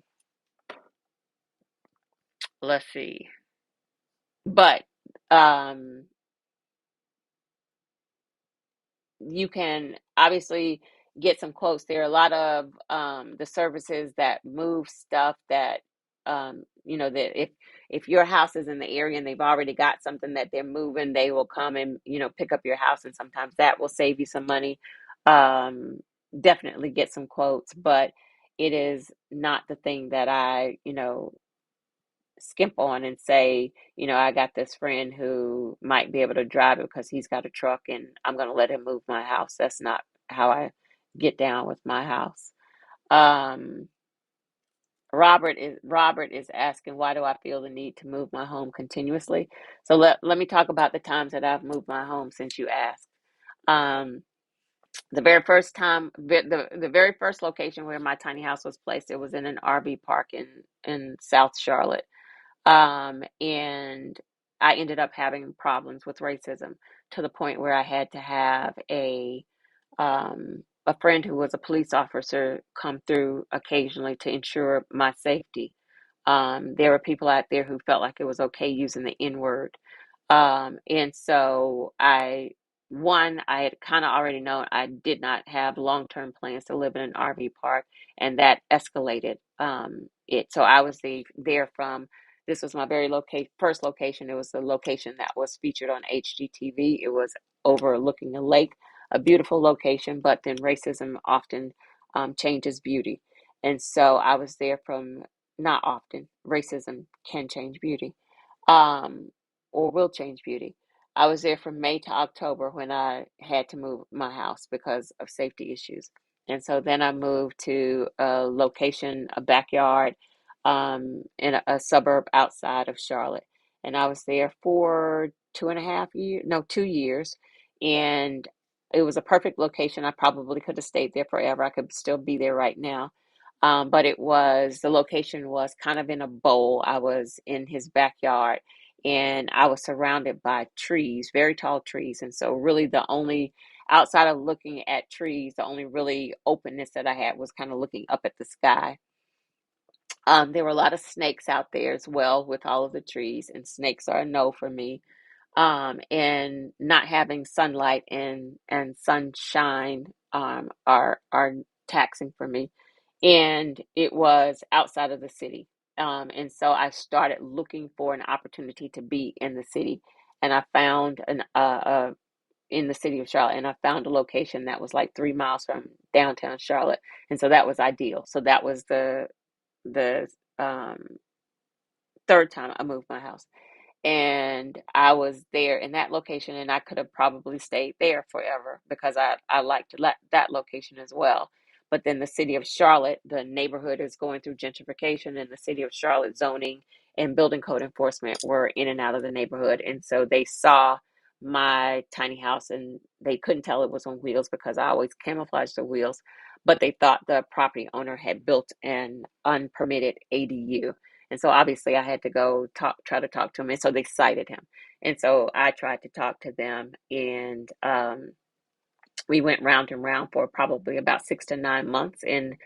let's see. But um, you can obviously get some quotes. There are a lot of the services that move stuff that that if your house is in the area and they've already got something that they're moving, they will come and pick up your house, and sometimes that will save you some money. Um, Definitely get some quotes, but it is not the thing that I skimp on and say, I got this friend who might be able to drive it because he's got a truck and I'm going to let him move my house. That's not how I get down with my house. Um, Robert is asking, why do I feel the need to move my home continuously? So let me talk about the times that I've moved my home since you asked. Um, the very first time, the very first location where my tiny house was placed, it was in an RV park in South Charlotte. And I ended up having problems with racism to the point where I had to have a friend who was a police officer come through occasionally to ensure my safety. There were people out there who felt like it was okay using the N word. And so I had kind of already known I did not have long-term plans to live in an RV park, and that escalated it. So I was there from, this was my very first location. It was the location that was featured on HGTV. It was overlooking a lake, a beautiful location, but then racism often changes beauty. And so I was there from, not often, racism can change beauty, um, or will change beauty. I was there from May to October when I had to move my house because of safety issues. And so then I moved to a location, a backyard, in a suburb outside of Charlotte. and I was there for 2.5 years, no, 2 years, and it was a perfect location. I probably could have stayed there forever. I could still be there right now. But the location was kind of in a bowl. I was in his backyard and I was surrounded by trees, very tall trees. And so, really, outside of looking at trees, the only really openness that I had was kind of looking up at the sky. There were a lot of snakes out there as well with all of the trees, and snakes are a no for me. And not having sunlight and sunshine are taxing for me. And it was outside of the city. And so I started looking for an opportunity to be in the city, and I found an in the city of Charlotte, and I found a location that was like 3 miles from downtown Charlotte, and so that was ideal. So that was the third time I moved my house, and I was there in that location, and I could have probably stayed there forever because I liked that location as well. But then the city of Charlotte, the neighborhood is going through gentrification, and the city of Charlotte zoning and building code enforcement were in and out of the neighborhood, and so they saw my tiny house and they couldn't tell it was on wheels because I always camouflaged the wheels, but they thought the property owner had built an unpermitted ADU. And so obviously I had to try to talk to him. And so they cited him. And so I tried to talk to them, and we went round and round for probably about 6 to 9 months. And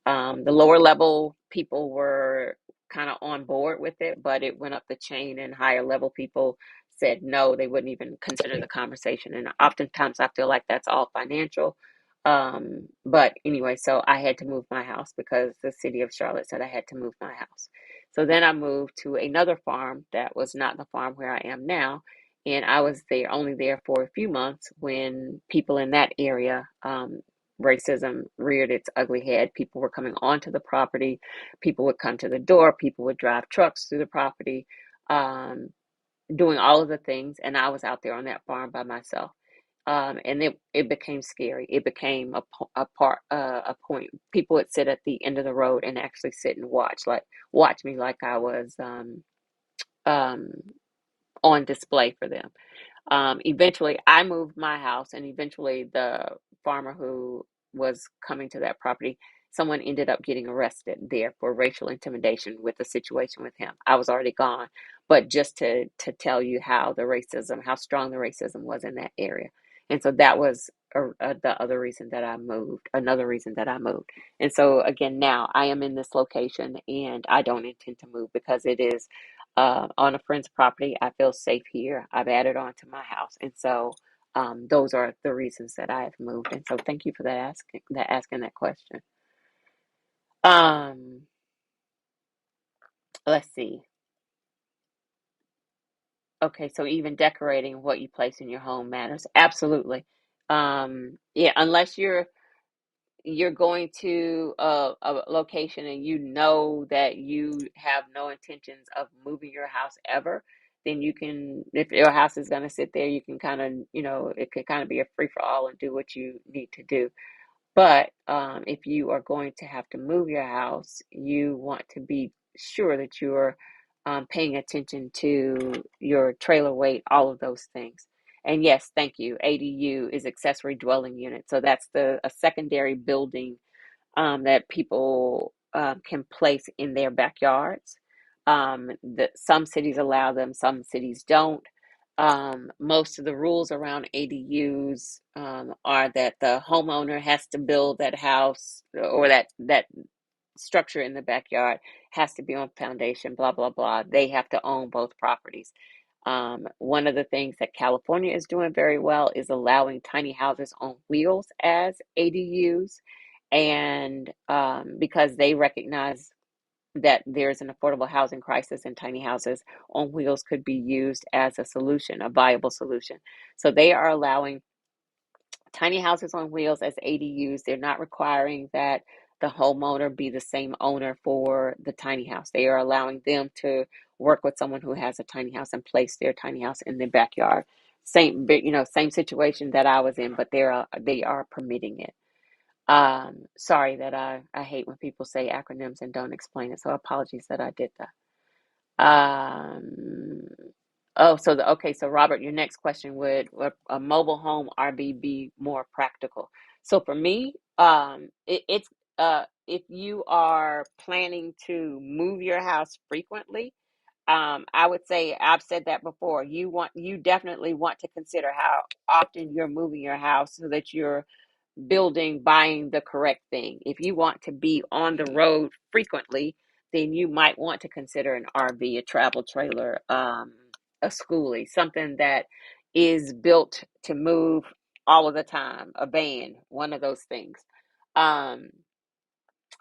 the lower level people were kind of on board with it, but it went up the chain, and higher level people said no, they wouldn't even consider the conversation. And oftentimes I feel like that's all financial. But anyway, so I had to move my house because the city of Charlotte said I had to move my house. So then I moved to another farm that was not the farm where I am now, and I was only there for a few months when people in that area, racism reared its ugly head. People were coming onto the property. People would come to the door. People would drive trucks through the property, um, doing all of the things. And I was out there on that farm by myself. And it became scary. It became a point. People would sit at the end of the road and actually sit and watch me like I was um, on display for them. Eventually, I moved my house, and eventually, the farmer who was coming to that property, someone ended up getting arrested there for racial intimidation with the situation with him. I was already gone, but just to tell you how strong the racism was in that area, and so that was the other reason that I moved. Another reason that I moved, and so again, now I am in this location, and I don't intend to move because it is on a friend's property. I feel safe here. I've added on to my house. And so those are the reasons that I have moved. And so thank you for asking that question. Um, let's see. Okay, so even decorating what you place in your home matters. Absolutely. Yeah, unless you're going to a location and you know that you have no intentions of moving your house ever, then you can, if your house is going to sit there, you can kind of, it can kind of be a free for all and do what you need to do. But if you are going to have to move your house, you want to be sure that you're paying attention to your trailer weight, all of those things. And yes, thank you. ADU is accessory dwelling unit. So that's a secondary building that people can place in their backyards. Some cities allow them, some cities don't. Most of the rules around ADUs are that the homeowner has to build that house, or that structure in the backyard has to be on foundation, blah, blah, blah. They have to own both properties. One of the things that California is doing very well is allowing tiny houses on wheels as ADUs. And because they recognize that there's an affordable housing crisis, and tiny houses on wheels could be used as a solution, a viable solution. So they are allowing tiny houses on wheels as ADUs. They're not requiring that the homeowner be the same owner for the tiny house. They are allowing them to work with someone who has a tiny house and place their tiny house in their backyard. Same situation that I was in, but they are permitting it. Sorry that I hate when people say acronyms and don't explain it. So apologies that I did that. Oh, okay, so Robert, your next question would a mobile home RV be more practical? So for me, if you are planning to move your house frequently, I would say I've said that before. You definitely want to consider how often you're moving your house so that you're buying the correct thing. If you want to be on the road frequently, then you might want to consider an RV, a travel trailer, a schoolie, something that is built to move all of the time, a van, one of those things. Um,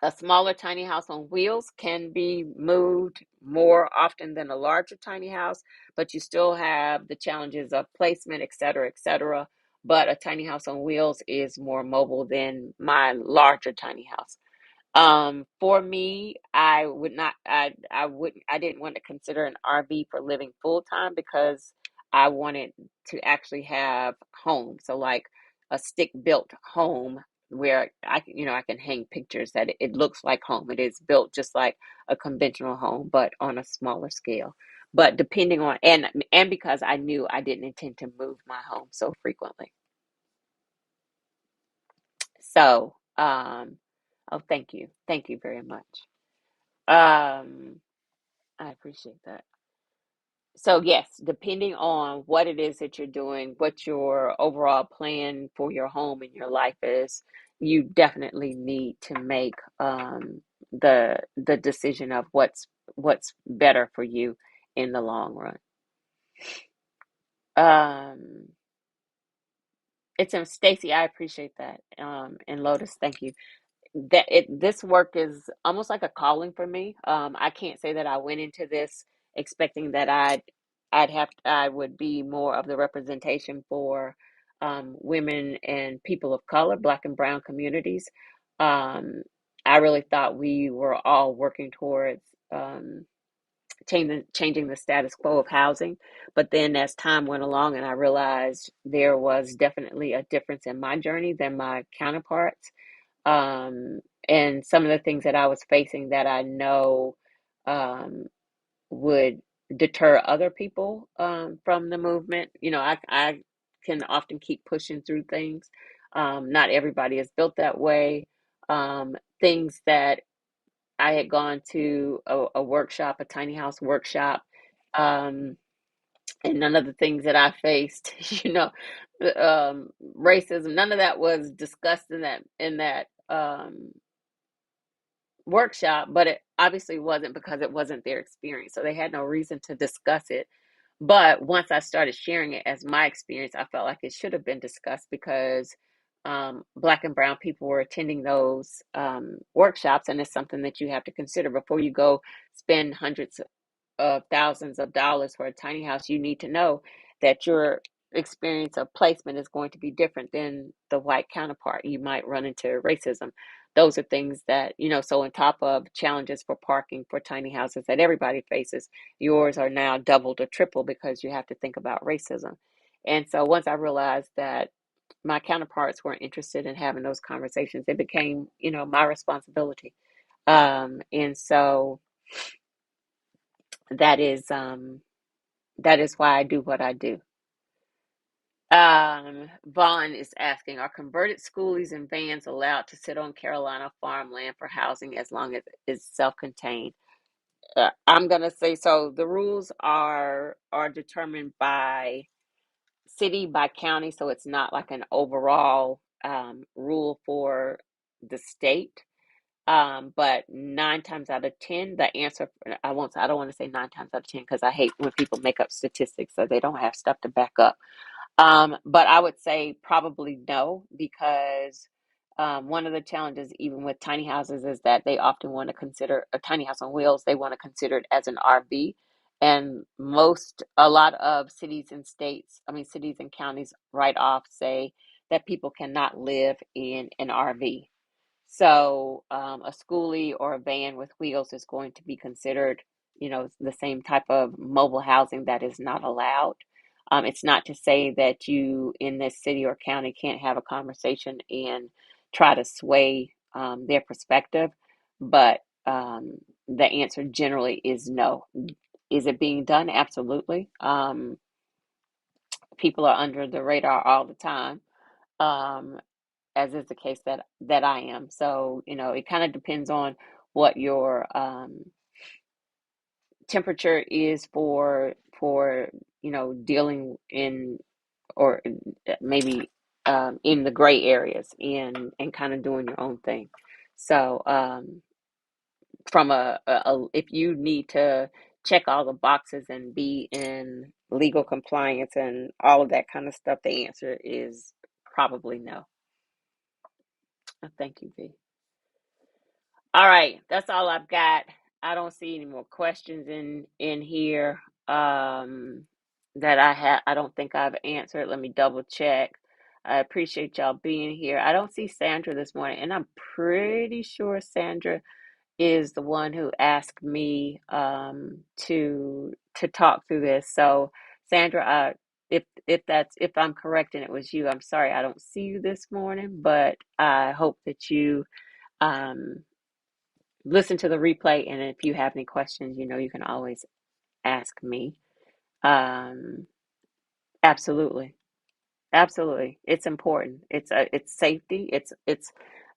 a smaller tiny house on wheels can be moved more often than a larger tiny house, but you still have the challenges of placement, et cetera, et cetera. But a tiny house on wheels is more mobile than my larger tiny house. For me, I didn't want to consider an RV for living full time because I wanted to actually have home. So like a stick built home where I can hang pictures that it looks like home. It is built just like a conventional home, but on a smaller scale. But depending on, and because I knew I didn't intend to move my home so frequently. So, oh, thank you. Thank you very much. Um, I appreciate that. So yes, depending on what it is that you're doing, what your overall plan for your home and your life is, you definitely need to make the decision of what's better for you in the long run. Um, it's Stacy, I appreciate that. And Lotus, thank you. This work is almost like a calling for me. I can't say that I went into this expecting that I would be more of the representation for women and people of color, Black and Brown communities. Um, I really thought we were all working towards changing the status quo of housing, but then as time went along, and I realized there was definitely a difference in my journey than my counterparts, um, and some of the things that I was facing that I know um, would deter other people from the movement. I can often keep pushing through things. Not everybody is built that way. Things that I had gone to a workshop, a tiny house workshop, um, and none of the things that I faced, racism, none of that was discussed in that workshop, but it obviously wasn't because it wasn't their experience. So they had no reason to discuss it. But once I started sharing it as my experience, I felt like it should have been discussed because Black and Brown people were attending those workshops, and it's something that you have to consider before you go spend hundreds of thousands of dollars for a tiny house. You need to know that your experience of placement is going to be different than the white counterpart. You might run into racism. Those are things that, so on top of challenges for parking for tiny houses that everybody faces, yours are now doubled or triple because you have to think about racism. And so once I realized that my counterparts weren't interested in having those conversations, it became, my responsibility. And so that is that is why I do what I do. Vaughn is asking, are converted schoolies and vans allowed to sit on Carolina farmland for housing as long as it's self-contained? I'm gonna say so. The rules are determined by city, by county, so it's not like an overall rule for the state. But 9 times out of 10, the answer, I don't want to say 9 times out of 10 because I hate when people make up statistics so they don't have stuff to back up. But I would say probably no, because one of the challenges, even with tiny houses, is that they often want to consider a tiny house on wheels, they want to consider it as an RV. And a lot of cities and states, I mean, cities and counties right off say that people cannot live in an RV. So a schoolie or a van with wheels is going to be considered, the same type of mobile housing that is not allowed. It's not to say that you in this city or county can't have a conversation and try to sway their perspective, but the answer generally is no. Is it being done? Absolutely. People are under the radar all the time, um, as is the case that I am. So, it kind of depends on what your temperature is for dealing in, or maybe in the gray areas, and kind of doing your own thing. So, from if you need to check all the boxes and be in legal compliance and all of that kind of stuff, the answer is probably no. Thank you, V. All right, that's all I've got. I don't see any more questions in here, that I don't think I've answered. Let me double check. I appreciate y'all being here. I don't see Sandra this morning, and I'm pretty sure Sandra is the one who asked me to talk through this. So, Sandra, if I'm correct and it was you, I'm sorry I don't see you this morning, but I hope that you um listen to the replay, and if you have any questions, you can always ask me. Um, absolutely, absolutely, it's important. It's safety.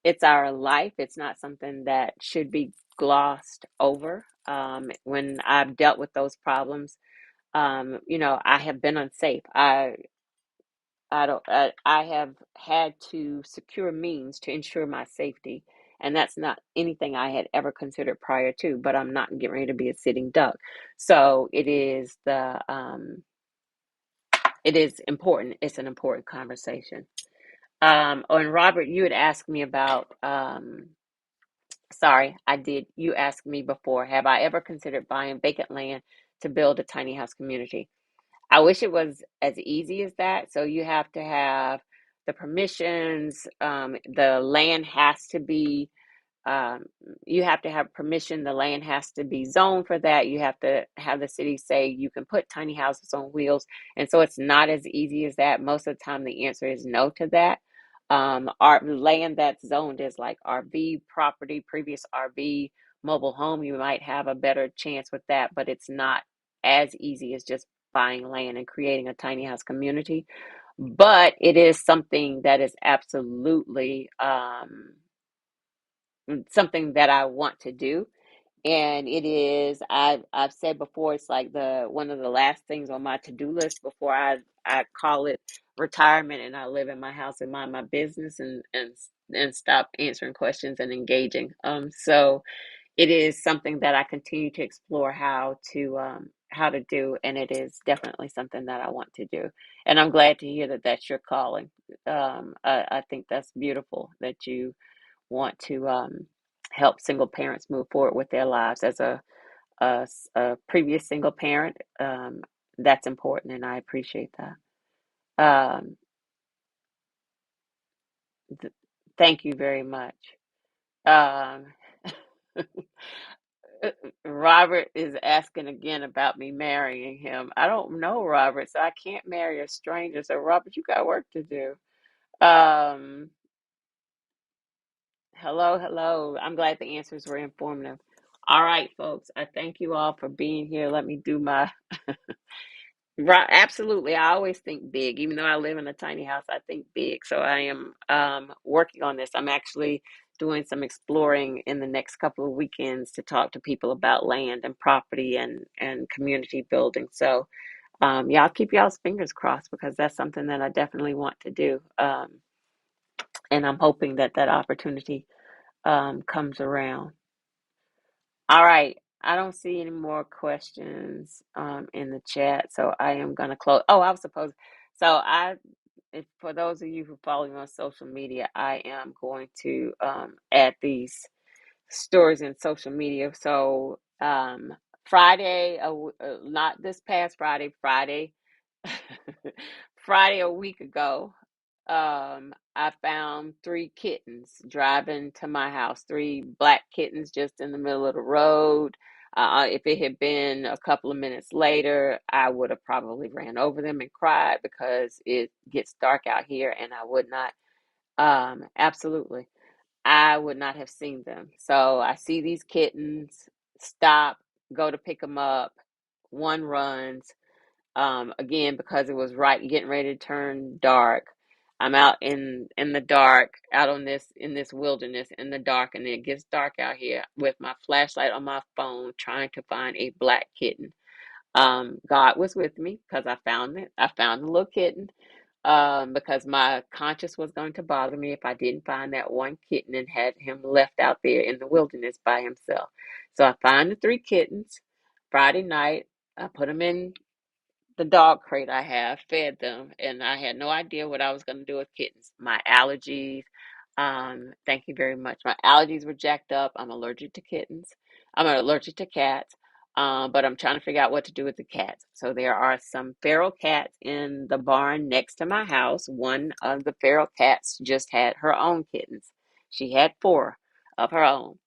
It's our life. It's not something that should be glossed over. When I've dealt with those problems, I have been unsafe. I don't. I have had to secure means to ensure my safety, and that's not anything I had ever considered prior to. But I'm not getting ready to be a sitting duck. So it is important. It's an important conversation. And Robert, you had asked me about. Sorry, I did. You asked me before. Have I ever considered buying vacant land to build a tiny house community? I wish it was as easy as that. So you have to have the permissions. The land has to be, um, you have to have permission. The land has to be zoned for that. You have to have the city say you can put tiny houses on wheels. And so it's not as easy as that. Most of the time, the answer is no to that. Our land that's zoned is like RV property, previous RV, mobile home. You might have a better chance with that, but it's not as easy as just buying land and creating a tiny house community. But it is something that is absolutely something that I want to do. And it is, I've said before, it's like the one of the last things on my to-do list before I call it retirement, and I live in my house and mind my business, and stop answering questions and engaging. So it is something that I continue to explore how to do, and it is definitely something that I want to do. And I'm glad to hear that that's your calling. I think that's beautiful that you want to help single parents move forward with their lives. As a previous single parent, that's important, and I appreciate that. Um, th- Thank you very much. Um, Robert is asking again about me marrying him. I don't know Robert, so I can't marry a stranger. So Robert, you got work to do. Um, Hello, hello. I'm glad the answers were informative. All right, folks. I thank you all for being here. Let me do my right. Absolutely. I always think big, even though I live in a tiny house. I think big. So I am working on this. I'm actually doing some exploring in the next couple of weekends to talk to people about land and property and community building. So yeah, I'll keep y'all's fingers crossed, because that's something that I definitely want to do. And I'm hoping that that opportunity comes around. All right. I don't see any more questions in the chat, so I am going to close. Oh, I was supposed. So for those of you who follow me on social media, I am going to add these stories in social media. So Friday, not this past Friday, Friday a week ago, I found three kittens driving to my house, three black kittens just in the middle of the road. If it had been a couple of minutes later, I would have probably ran over them and cried, because it gets dark out here, and I would not, absolutely, I would not have seen them. So I see these kittens, stop, go to pick them up. one runs. Again, because it was right getting ready to turn dark. I'm out in the dark, out on this in this wilderness in the dark, and it gets dark out here with my flashlight on my phone, trying to find a black kitten. God was with me because I found it. I found the little kitten. Because my conscience was going to bother me if I didn't find that one kitten and had him left out there in the wilderness by himself. So I found the three kittens Friday night. I put them in the dog crate I have, fed them, and I had no idea what I was going to do with kittens. My allergies, thank you very much. My allergies were jacked up. I'm allergic to kittens. I'm allergic to cats, but I'm trying to figure out what to do with the cats. So there are some feral cats in the barn next to my house. One of the feral cats just had her own kittens. She had four of her own.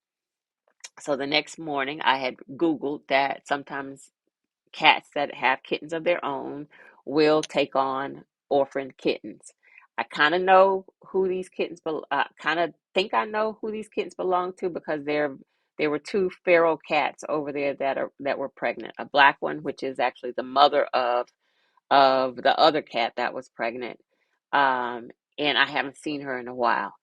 So the next morning, I had Googled that sometimes cats that have kittens of their own will take on orphan kittens. I kind of know who these kittens, kind of think I know who these kittens belong to because there were two feral cats over there that were pregnant. A black one, which is actually the mother of the other cat that was pregnant, and I haven't seen her in a while.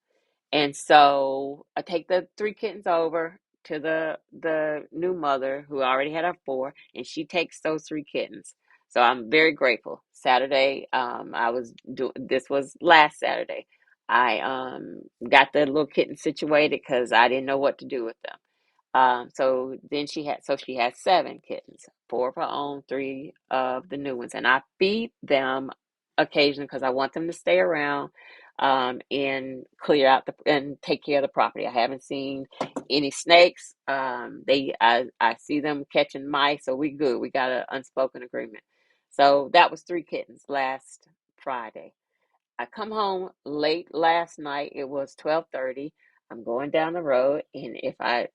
And so I take the three kittens over to the new mother who already had her four, and she takes those three kittens. So I'm very grateful. Saturday, this was last Saturday. I got the little kitten situated because I didn't know what to do with them. So she has seven kittens, four of her own, three of the new ones, and I feed them occasionally because I want them to stay around, and clear out and take care of the property. I haven't seen any snakes. I see them catching mice, so we good. We got an unspoken agreement. So that was three kittens last Friday. I come home late last night. It was 12:30. I'm going down the road, and if I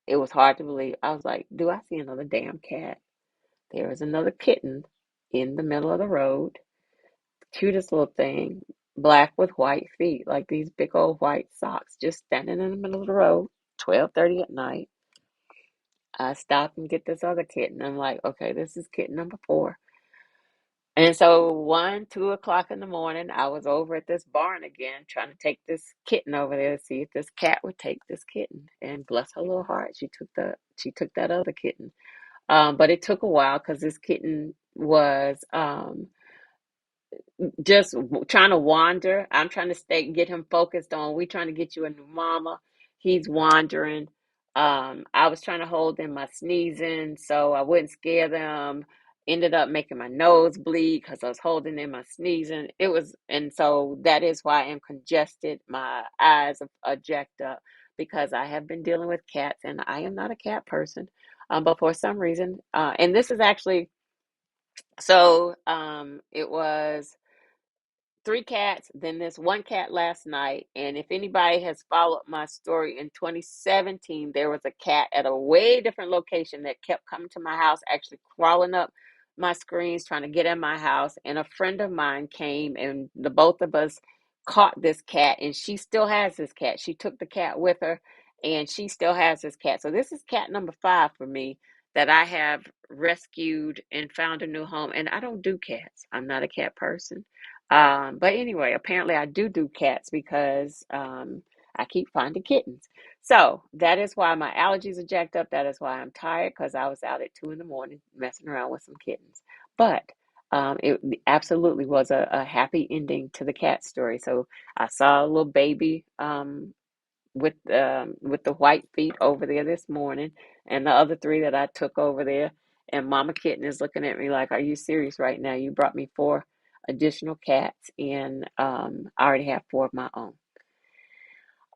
it was hard to believe. I was like, do I see another damn cat? There is another kitten in the middle of the road. Cutest little thing, black with white feet, like these big old white socks, just standing in the middle of the road, 12:30 at night. I stop and get this other kitten. I'm like, okay, this is kitten number four. And so 2 o'clock in the morning, I was over at this barn again, trying to take this kitten over there to see if this cat would take this kitten. And bless her little heart, she took that other kitten. But it took a while because this kitten was just trying to wander. I'm trying to get him focused on, we trying to get you a new mama. He's wandering. I was trying to hold them my sneezing so I wouldn't scare them. Ended up making my nose bleed because I was holding in my sneezing. And so that is why I am congested. My eyes are jacked up because I have been dealing with cats and I am not a cat person. But for some reason, and this is actually, it was three cats, then this one cat last night. And if anybody has followed my story in 2017, there was a cat at a way different location that kept coming to my house, actually crawling up my screens, trying to get in my house. And a friend of mine came, and the both of us caught this cat, and she still has this cat. She took the cat with her, and she still has this cat. So this is cat number five for me that I have rescued and found a new home. And I don't do cats. I'm not a cat person. But anyway, apparently I do cats because I keep finding kittens. So that is why my allergies are jacked up. That is why I'm tired because I was out at 2 in the morning messing around with some kittens. But it absolutely was a happy ending to the cat story. So I saw a little baby with the white feet over there this morning, and the other three that I took over there. And Mama Kitten is looking at me like, "Are you serious right now? You brought me four additional cats, and I already have four of my own."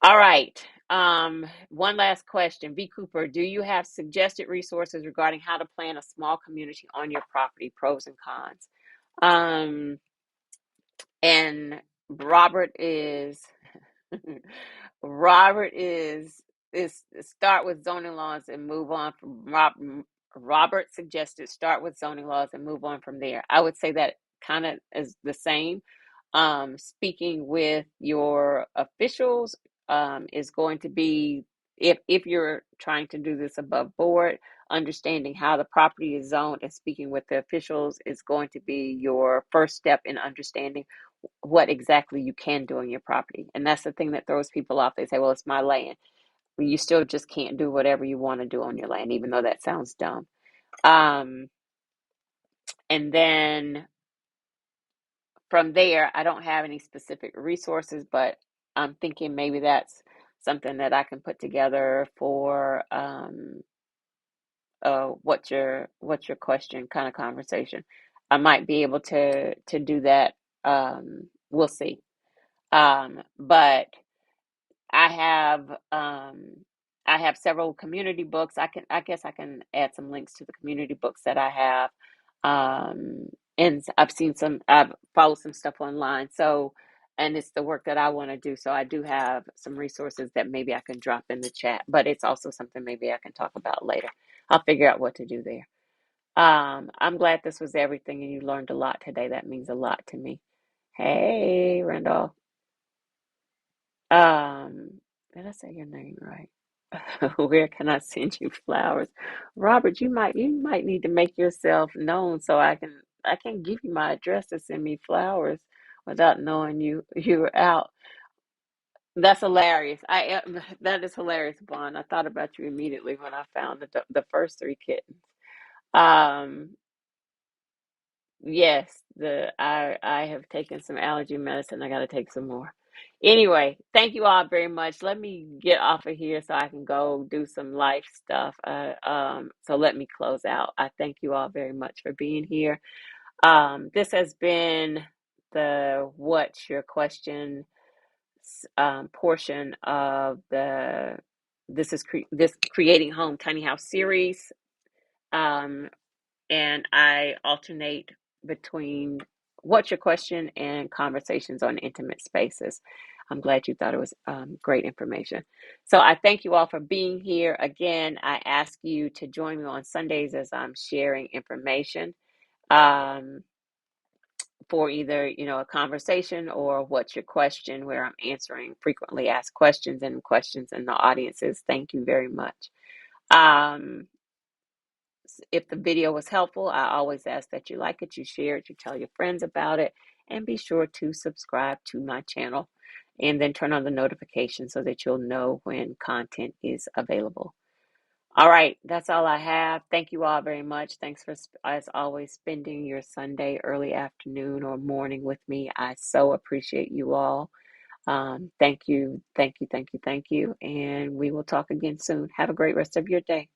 All right. One last question. V. Cooper, do you have suggested resources regarding how to plan a small community on your property? Pros and cons. Um, and Robert is Robert is start with zoning laws and move on from Robert suggested start with zoning laws and move on from there. I would say that kind of is the same. Speaking with your officials is going to be if you're trying to do this above board, understanding how the property is zoned and speaking with the officials is going to be your first step in understanding what exactly you can do on your property. And that's the thing that throws people off. They say, well, it's my land. Well, you still just can't do whatever you want to do on your land, even though that sounds dumb. And then from there, I don't have any specific resources, but I'm thinking maybe that's something that I can put together for what's your question kind of conversation. I might be able to do that. We'll see. But I have I have several community books. I guess I can add some links to the community books that I have. And I've followed some stuff online. So, and it's the work that I want to do. So I do have some resources that maybe I can drop in the chat, but it's also something maybe I can talk about later. I'll figure out what to do there. I'm glad this was everything and you learned a lot today. That means a lot to me. Hey, Randolph. Um, did I say your name right? Where can I send you flowers? Robert, you might need to make yourself known so I can give you my address to send me flowers without knowing you were out. That's hilarious. That is hilarious, Vaughn. I thought about you immediately when I found the first three kittens. Um, Yes, the I have taken some allergy medicine. I got to take some more. Anyway, thank you all very much. Let me get off of here so I can go do some life stuff. So let me close out. I thank you all very much for being here. This has been the What's Your Question portion of the this Creating Home Tiny House series. Um, and I alternate between what's your question and conversations on intimate spaces. I'm glad you thought it was great information. So I thank you all for being here. Again, I ask you to join me on Sundays as I'm sharing information um, for either, a conversation or what's your question, where I'm answering frequently asked questions and questions in the audiences. Thank you very much. Um, If the video was helpful, I always ask that you like it, you share it, you tell your friends about it, and be sure to subscribe to my channel and then turn on the notification so that you'll know when content is available. All right, that's all I have. Thank you all very much. Thanks for, as always, spending your Sunday early afternoon or morning with me. I so appreciate you all. Thank you, thank you, thank you, thank you. And we will talk again soon. Have a great rest of your day.